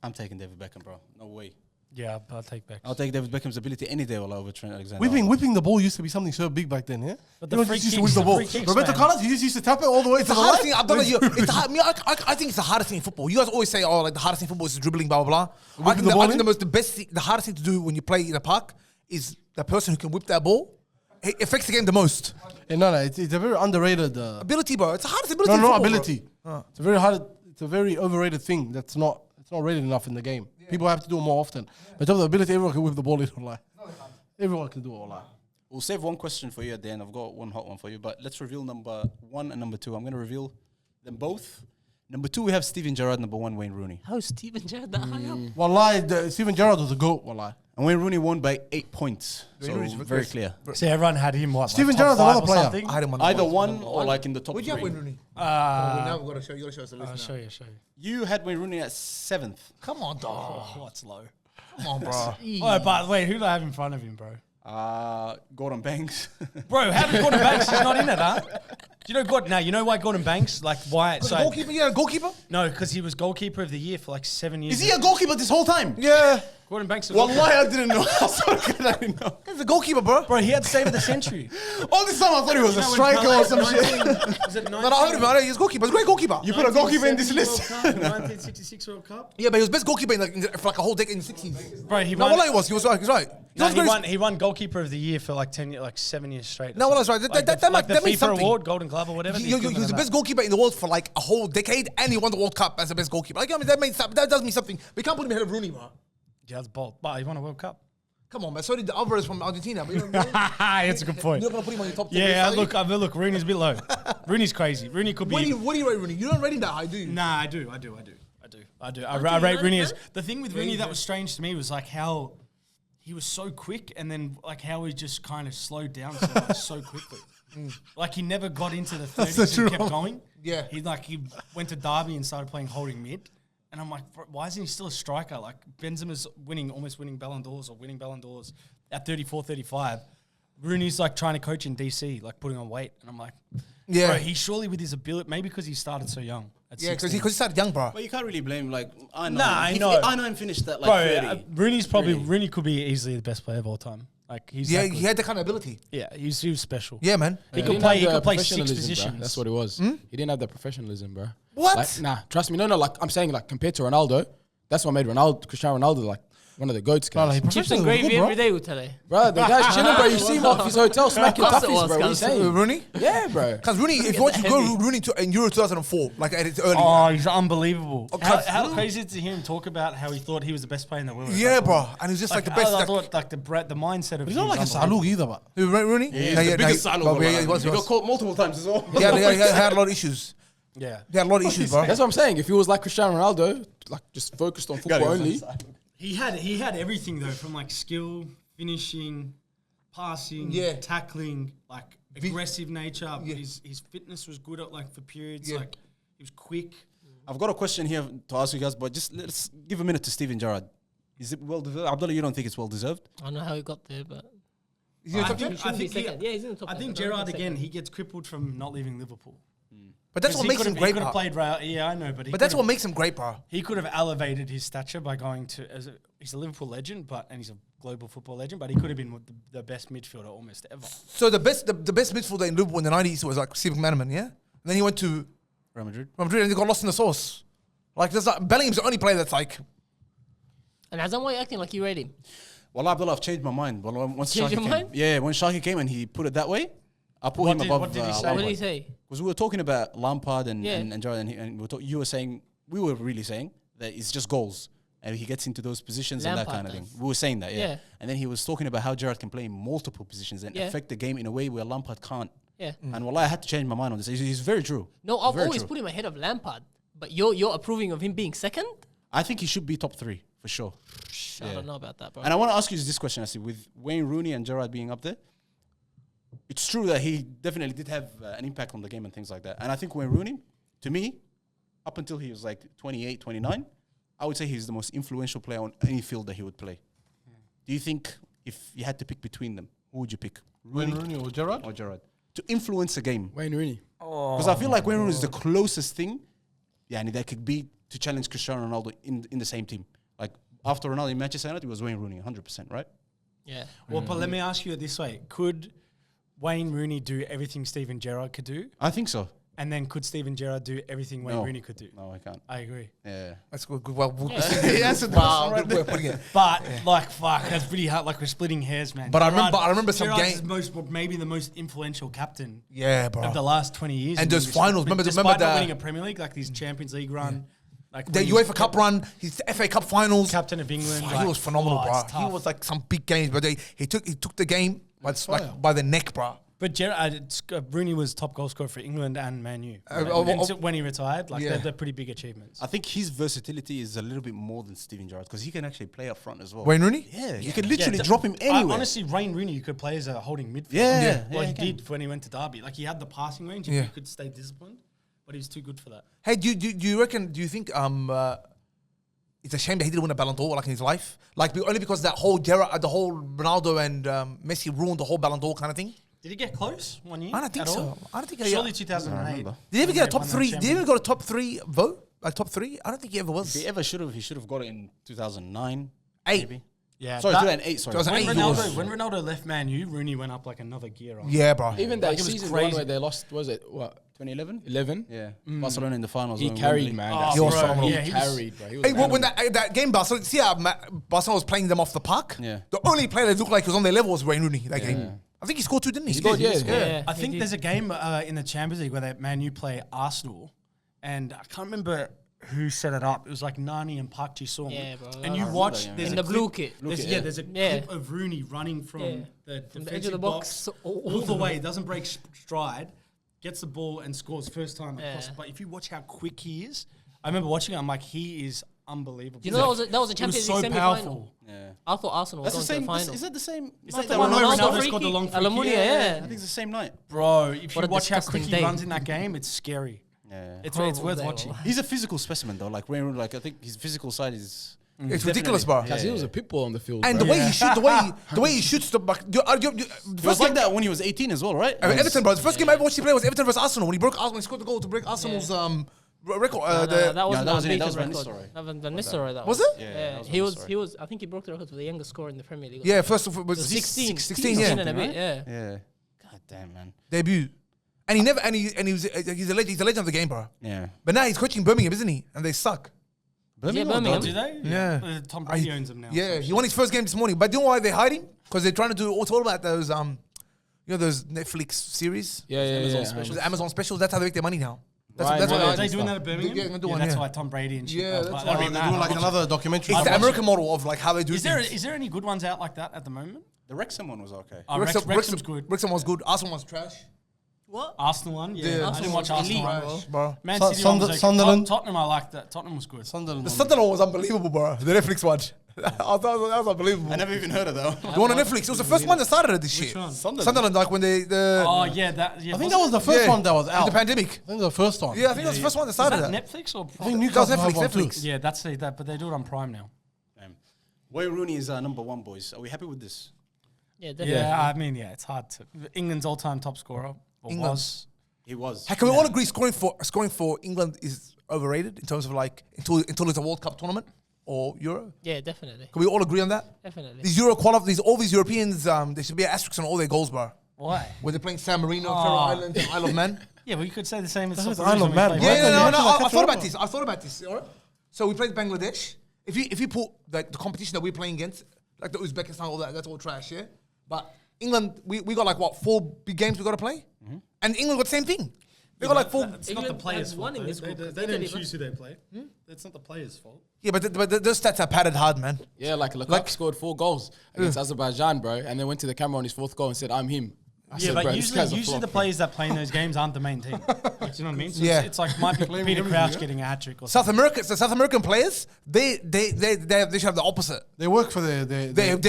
I'm taking David Beckham, bro. No way. Yeah, I'll take back. I'll take David Beckham's ability any day over Trent Alexander. Whipping the ball used to be something so big back then, yeah? But You the know, free just used kicks, to whip the ball. kicks, Roberto man. Carlos, he just used to tap it all the way It's to the the hardest right. thing. Abdallah, it's the hard, I think it's the hardest thing in football. You guys always say, "Oh, like the hardest thing in football is dribbling, blah blah blah." I Whipping the ball in? think the best thing, the hardest thing to do when you play in a park is the person who can whip that ball. It affects the game the most. No, it's a very underrated. Ability, bro. It's the hardest ability. No, in not football, ability. It's a very hard. It's a very overrated thing. It's not rated enough in the game. People have to do it more often. But in terms of ability, everyone can whip the ball in online. Everyone can do it online. We'll save one question for you at the end. I've got one hot one for you, but let's reveal number 1 and number 2. I'm going to reveal them both. Number 2, we have Steven Gerrard. Number 1, Wayne Rooney. How is Steven Gerrard that high up? Wallahi, Steven Gerrard was a goat. Wallahi. And Wayne Rooney won by 8 points. So Rooney's very clear. See, everyone had him. What? Steven like top Gerrard's another 5 or player. something? I had him on Either the one or like in the top Where'd you have 3. Wayne Rooney? Now we've got to show. You got to show us the list. I'll now. show you. You had Wayne Rooney at 7th. Come on, dog. Oh, what's low? Come on, bro. Oh, but wait, who do I have in front of him, bro? Gordon Banks. Bro, how did Gordon Banks? He's not in it, huh? Do you know God? Now you know why Gordon Banks? Like why? So Goalkeeper? Yeah, goalkeeper. no, because he was goalkeeper of the year for like 7 years. Is he a goalkeeper this whole time? Yeah, Gordon Banks? Was Wallahi, I didn't know. I didn't know. he's a goalkeeper, bro. bro, he had save of the century. All this time I thought he was a striker or some shit. Was it No, I heard him. He's a goalkeeper. He's a great goalkeeper. You put a goalkeeper in this list. 1966 World Cup. Yeah, but he was best goalkeeper for like a whole decade in the 60s. Bro, he No, won. Wallahi was. He was right. He's right. No, He was he won goalkeeper of the year for like 10 years, like 7 years straight. No, Wallahi's right. That like the means FIFA something. award, Golden Glove or whatever. He was the best goalkeeper in the world for like a whole decade, and he won the World Cup as the best goalkeeper. Like, I mean, that does mean something. We can't put him ahead of Rooney, bro. Yeah, that's bold. But he won a World Cup. Come on, man. So did the Alvarez from Argentina. But you know what I mean? That's a good point. You're not gonna put him on your top 10. Yeah, list, are you? look, Rooney's a bit low. Rooney's crazy. Rooney could be. What do you rate Rooney? You don't rate him that high, do you? Nah, I do. I rate Rooney as the thing with Rooney that was strange to me was like how he was so quick, and then like how he just kind of slowed down so quickly. Like he never got into the 30s and kept going. Yeah. He went to Derby and started playing holding mid. And I'm like, why isn't he still a striker? Like Benzema's almost winning Ballon d'Ors at 34, 35. Rooney's like trying to coach in DC, like putting on weight. And I'm like, Yeah. bro, he's surely with his ability, maybe because he started so young. At Yeah, because 16. he started young, bro. But you can't really blame like I know. Nah, I He- know. I know him finished that like 30. Rooney could be easily the best player of all time. Like he's Yeah, that good. he had that kind of ability. Yeah, he was special. Yeah, man. He didn't could play. He have the could play 6 professionalism, bruh. positions. That's what it was. He didn't have the professionalism, bro. What? Like, nah, trust me. No, like I'm saying, like compared to Ronaldo, that's what made Cristiano Ronaldo like one of the goats, No, guys. he Chips and professional, gravy good, bro. every day, Utale. Bro, the guy's chilling, bro. You see him off his hotel smacking Of course it toughies, was, bro. What are you cuz. saying? Rooney? Yeah, bro. Because Rooney, if you want to go Rooney in Euro 2004, like at its early. Oh, he's unbelievable. Okay. How crazy is it to hear him talk about how he thought he was the best player in the world? Yeah, bro. And he's just like the best. I thought like the mindset of He's him not like a is unbelievable. Salug either, but. Who, Rooney? He's the biggest Salah. Well, yeah, he was. He got caught multiple times as well. Yeah, he had a lot of issues. Yeah, He had a lot of issues, bro. That's what I'm saying. If he was like Cristiano Ronaldo, like just focused on football only, he had everything though, from like skill, finishing, passing, Yeah. tackling, like aggressive nature. His fitness was good at like for periods. Yeah. Like he was quick. I've got a question here to ask you guys, but just let's give a minute to Steven Gerrard. Is it well deserved? Abdullah, you don't think it's well deserved? I don't know how he got there, but Is he in the top I 10? think- shouldn't be second. Yeah, he's in the top I 10, think but I don't Gerrard think again. second. He gets crippled from not leaving Liverpool. But that's what He makes could him have- great, He could bro. have played Real. Yeah, I know, but But that's what makes him great, bro. he could have elevated his stature by going to he's a Liverpool legend, and he's a global football legend. But he could have been the best midfielder almost ever. So the best midfielder in Liverpool in the 90s was like Steve McManaman, yeah? And then he went to Real Madrid. Real Madrid and he got lost in the sauce. Like, Bellingham's the only player that's like, And Azam, why are you acting like you rate him? Well, Abdullah, I've changed my mind. Well, once Changed Sharky your came, mind? yeah, when Sharky came and he put it that way, I put him above. What did he say? What did he say? Because we were talking about Lampard and Yeah. and Gerrard, and you were saying we were really saying that it's just goals, and he gets into those positions and that Lampard kind of thing. does. We were saying that, yeah. Yeah. And then he was talking about how Gerrard can play in multiple positions and Yeah. affect the game in a way where Lampard can't. Yeah. And wallah, I had to change my mind on this. He's very true. No, I've Very always true. put him ahead of Lampard, but you're approving of him being second? I think he should be top 3 for sure. I don't know about that, bro. And I want to ask you this question, I see, with Wayne Rooney and Gerrard being up there, it's true that he definitely did have an impact on the game and things like that. And I think Wayne Rooney, to me, up until he was like 28, 29, I would say he's the most influential player on any field that he would play. Do you think if you had to pick between them, who would you pick? Wayne Rooney or Gerrard? Or Gerrard? To influence a game. Wayne Rooney. Because I feel like Wayne Rooney is the closest thing, that could be to challenge Cristiano Ronaldo in the same team. Like after Ronaldo in Manchester United, it was Wayne Rooney, 100%, right? Yeah. Well, but let me ask you it this way: could Wayne Rooney do everything Steven Gerrard could do? I think so. And then could Steven Gerrard do everything Wayne Rooney could do? No, I can't. I agree. Yeah. That's good. Well, That's a wow, good way of putting it. But fuck, that's pretty hard. Like we're splitting hairs, man. But I remember some Gerrard's game. maybe the most influential captain Yeah, bro. of the last 20 years. And in those English finals, football. remember Despite the- not winning a Premier League, like these Champions League run, like The when he UEFA was Cup run, his FA Cup finals. captain of England. He like, was phenomenal, it's bro. He tough. was like some big games, but he took the game by the neck, bro. But Rooney was top goal scorer for England and Man U. oh, When he retired, like yeah. they're pretty big achievements. I think his versatility is a little bit more than Steven Gerrard because he can actually play up front as well. Wayne Rooney? Yeah, you can literally Yeah, drop him anywhere. Honestly, Wayne Rooney, you could play as a holding midfielder. Yeah, Well, yeah, he he can. did when he went to Derby. Like he had the passing range if Yeah. he could stay disciplined, but he was too good for that. Hey, do you think it's a shame that he didn't win a Ballon d'Or like in his life? Like only because that whole the whole Ronaldo and Messi ruined the whole Ballon d'Or kind of thing? Did he get close 1 year? I don't think at so. all? I don't think Surely I 2008. remember. Did he ever get a top Won that 3? Did he ever Champions. got a top 3 vote? Like top 3? I don't think he ever was. If he ever should have got it in 2009. 8. Maybe. Yeah, Sorry, that- 2008. Sorry. 2008. when Ronaldo left Man U, Rooney went up like another gear on. Yeah, bro. Even that Like, it was season crazy. one where they lost, was it what 2011. 11? Yeah, Barcelona in the finals. He when carried, Wembley- man. Oh, That He was season. phenomenal. Yeah, He he was- carried, bro. He was Hey, when animal. that game, Barcelona, see how Barcelona was playing them off the park? Yeah. The only player that looked like he was on their level was Wayne Rooney that game. I think he scored 2, didn't he? He scored, yeah. Yeah. I he think did. there's a game in the Champions League where Man U play Arsenal, and I can't remember who set it up. It was like Nani and Park Ji-sung. Yeah, bro. And I you remember watch that, yeah. there's In a the blue clip- kit. There's, Blue yeah, kit, there's a yeah. clip of Rooney running from Yeah. the From the defensive edge of the box all the way, doesn't break stride, gets the ball and scores first time across. Yeah. But if you watch how quick he is, I remember watching it. I'm like, he is unbelievable. You know that was a He was Champions so League semi-final. powerful. Yeah. I thought Arsenal was That's the going same. to the final. Is that the same? Is night that the when one where Ronaldo- Ronaldo free scored the kick? long free Almunia, kick? yeah. I think it's the same night. Bro, if What you a watch how quick disgusting he day. runs in that game, it's scary. Yeah. It's Horrible worth day, watching. wallah. He's a physical specimen though. Like Wayne Rooney, like I think his physical side is. It's ridiculous, bro. Because he was a pit bull on the field. And bro. the way he shoot, the way he shoots the back. He was like that when he was 18 as well, right? Everton, bro. The first game I ever watched him play was Everton versus Arsenal when he scored the goal to break Arsenal's record. That wasn't that was that it, that was Van Van Nistelrooy. Nistelrooy. That was Van Nistelrooy. That Was was. it? Yeah, Yeah, that was he Van was. Nistelrooy. He was. I think he broke the record for the youngest scorer in the Premier League. Yeah, first of all, was 16, 16, and a yeah, bit. Yeah. Yeah. God damn, man. debut. And he never, and he was, he's a legend of the game, bro. Yeah. But now he's coaching Birmingham, isn't he? And they suck. Birmingham. Do they? Yeah. Tom Brady owns them now. Yeah, he won his first game this morning. But do you know why they hide him? Because they're trying to do it's all about those those Netflix series, Yeah, yeah, Amazon yeah. specials. the Amazon specials. That's how they make their money now. That's Right, that's right. what Are they doing that at Birmingham? Yeah, they're doing that's yeah. why Tom Brady and shit. Yeah, that's that'd why. be They're mad. doing like another documentary. It's the American model of like how they do Is there things. any good ones out like that at the moment? The Wrexham one was okay. Wrexham's good. Wrexham was good. Arsenal was trash. What? Arsenal one, yeah. Yeah. I didn't watch Arsenal Arsenal. elite. one. Bro. Man Sun- City one was okay. Sunderland. Tottenham, I liked that. Tottenham was good. Sunderland. The Sunderland was unbelievable, bro. The Netflix one. that was unbelievable. I never even heard of that one. The one on Netflix. It was the first one that started this shit. one? Sunderland, like when the Oh yeah, that. Yeah, I think that was the first one that was in out. the pandemic. I think the first one. Yeah, I think that was the first one that Is started that that. Netflix or? I think Prime? Newcastle That was have one too. Netflix. Yeah, that's that, but they do it on Prime now. Wayne Rooney is number one, boys. Are we happy with this? Yeah, definitely. Yeah, I mean, yeah, it's hard to. England's all-time top scorer or England. was. He was. Hey, can we all agree scoring for England is overrated in terms of like until it's a World Cup tournament or Euro? Yeah, definitely. Can we all agree on that? Definitely. These Euro all these Europeans, there should be an asterisk on all their goals, bro. Why? When they're playing San Marino, Faroe Islands, and Isle of Man. Yeah, well, you could say the same as That's South Isle of Korea when Man, we right? played. Yeah, no. Like I catch thought up. about this. All right. So we played Bangladesh. If you put like the competition that we're playing against, like the Uzbekistan, all that's all trash, yeah. But England, we got like what 4 big games we got to play, and England got the same thing. They got like 4. It's not the England players' has fault. won in this group. They Italy, didn't but- choose who they play. It's not the players' fault. Yeah, but those stats are padded hard, man. Yeah, like Lukaku scored 4 goals against Azerbaijan, bro, and then went to the camera on his 4th goal and said, "I'm him." I Yeah, said, but "Bro, this guy's a usually flop, the bro." players that play in those games aren't the main team. Like, you know what I mean? So Yeah. it's like might be Peter Crouch getting a hat trick or South something. American players, they should have the opposite. They work for their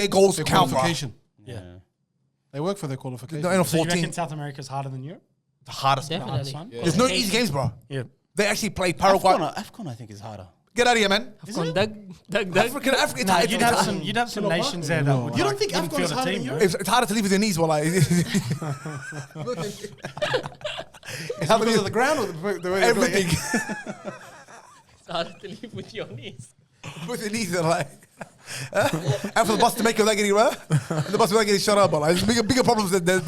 goals their count, bro. qualification. Yeah. They work for their qualification. They're in a So you 14. reckon South America's harder than Europe? The hardest. Definitely. one? There's no easy games, bro. Yeah. They actually play Paraguay. AFCON, I think, is harder. Get out of here, man. Afghan Doug. Africa. Nah, you'd have some nations there that would. You don't think wouldn't Afghan's field a harder team, than bro. Europe? It's harder to live with your knees while I. Because of the ground or the way Everything. It's harder to live with your knees. With your knees, they're like. And for the boss to make your leg any bro. The boss will getting shut up, but like, there's bigger problems than that.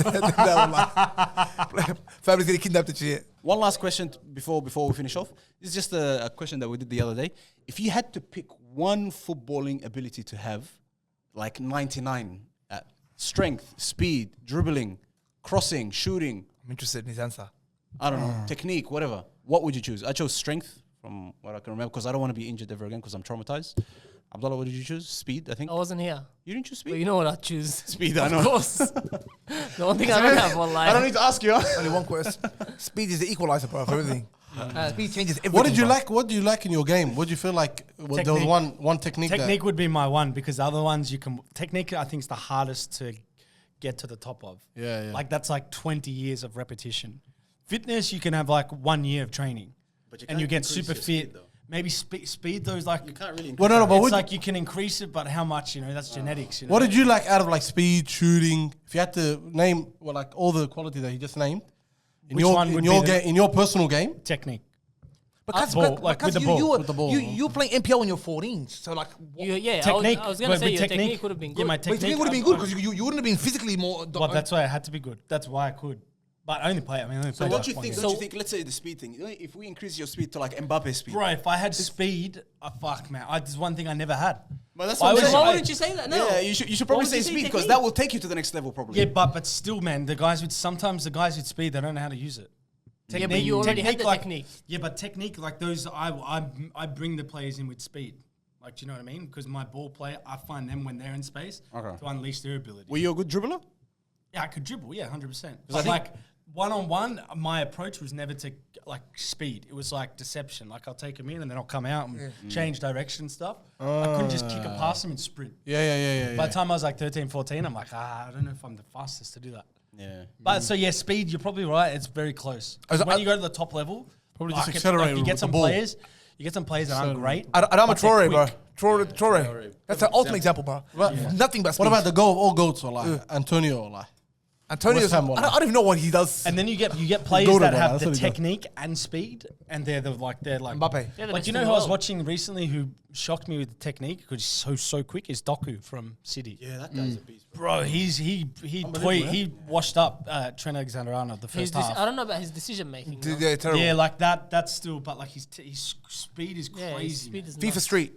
Like. Families getting kidnapped and shit. One last question before we finish off. This is just a question that we did the other day. If you had to pick one footballing ability to have, like 99, strength, speed, dribbling, crossing, shooting, I'm interested in his answer. I don't know, technique, whatever, what would you choose? I chose strength from what I can remember because I don't want to be injured ever again because I'm traumatized. Abdallah, what did you choose? Speed, I think. I wasn't here. You didn't choose speed? But you know what I'd choose. Speed, I know. Of course. The one thing I don't have online. I don't need to ask you. Only one question. Speed is the equalizer, bro, for everything. Speed changes everything. What did you bro. like? What do you like in your game? What do you feel like? Well, there was one technique. Technique would be my one because the other ones you can. Technique, I think, is the hardest to get to the top of. Yeah. Like that's like 20 years of repetition. Fitness, you can have like 1 year of training, But you and you can't get increase super your speed, fit. though. Maybe speed, though, is like. You can't really Well, no, but It's like you can increase it, but how much? You know, that's genetics. You know? what did you like out of like speed, shooting? If you had to name, well, like all the quality that he just named, in Which your one in would your be the- game, in your personal game. Technique. Because, Ball, like with the ball. With the ball. You were playing NPL when you were 14. So like, Technique. I was going to say your technique would have been good. Yeah, my but your technique technique would have been good because you wouldn't have been physically more. Well, that's why I had to be good. That's why I could. But I only play. I mean, I only So played what like do you 1 think? year. Don't you think? Let's say the speed thing. You know, if we increase your speed to like Mbappe speed, Bro, if I had speed, fuck, man. There's one thing I never had. But that's Why what I'm would saying. Why I- wouldn't you say that? No. Yeah, you should Why probably would say you say speed because technique? that will take you to the next level probably. Yeah, but still, man, sometimes the guys with speed, they don't know how to use it. Yeah, but you already had the like, technique. Yeah, but technique, like those, I bring the players in with speed. Like, do you know what I mean? Because my ball player, I find them when they're in space Okay. to unleash their ability. Were you a good dribbler? Yeah, I could dribble, 100%. But like, one-on-one, my approach was never to, like, speed. It was like deception. Like, I'll take him in and then I'll come out and change direction stuff. I couldn't just kick it past him and sprint. Yeah. By the time I was like 13, 14, I'm like, I don't know if I'm the fastest to do that. Yeah. But so yeah, speed. You're probably right. It's very close. When you go to the top level, Probably just like, accelerate you with get the some ball. players. You get some players that aren't great. Adama but they're Traore, bro. quick. Traore. That's the ultimate example, bro. Nothing but speed. What about the goal of all goats or like Antonio or like? Antonio? West Ham or I don't even know what he does. And then you get players Go to that ball, have that's the what he does. technique and speed, and they're like Mbappe. Yeah, the Like best you know in who the I was world. watching recently who shocked me with the technique because he's so quick is Doku from City. Yeah, that guy's a beast. Bro, he washed up Trent Alexander-Arnold the first half. I don't know about his decision making. though. Yeah, terrible. Yeah, like that's still, but like his speed is Yeah, his crazy. speed is FIFA nuts. Street.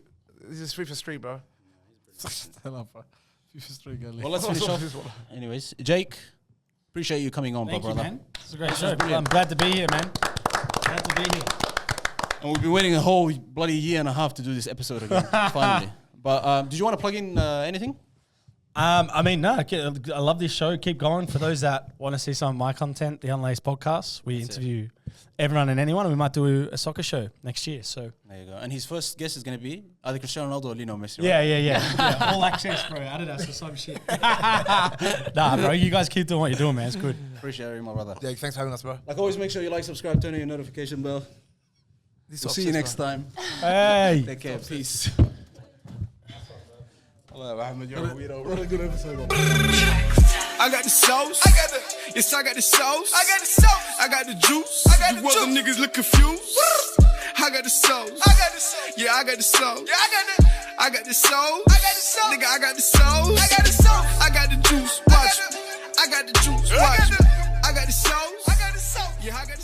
This is FIFA Street, bro. Well, let's finish off. Anyways, Jake, appreciate you coming on, Thank you, brother. man. It's a great show. brilliant. I'm glad to be here, man. Glad to be here. And we've been waiting a whole bloody year and a half to do this episode again, finally. But did you want to plug in anything? I mean, no, I love this show. Keep going. For those that want to see some of my content, the Unlaced Podcast, we interview everyone and anyone. And we might do a soccer show next year. So There you go. And his first guest is going to be either Cristiano Ronaldo or Lionel Messi. yeah. Yeah, all access, bro. Adidas or some shit. Nah, bro, you guys keep doing what you're doing, man. It's good. Appreciate it, my brother. Yeah, thanks for having us, bro. Like always, make sure you like, subscribe, turn on your notification bell. We'll see you next time. Hey. Take care. Peace. I got the sauce. I got the sauce. I got the sauce. I got the juice. I got the juice. You other niggas look confused. I got the sauce. I got the sauce. Yeah, I got the sauce. Yeah, I got the sauce. I got the sauce. Nigga, I got the sauce. I got the sauce. I got the juice. Watch. I got the juice. Watch. I got the sauce. I got the sauce. Yeah, I got the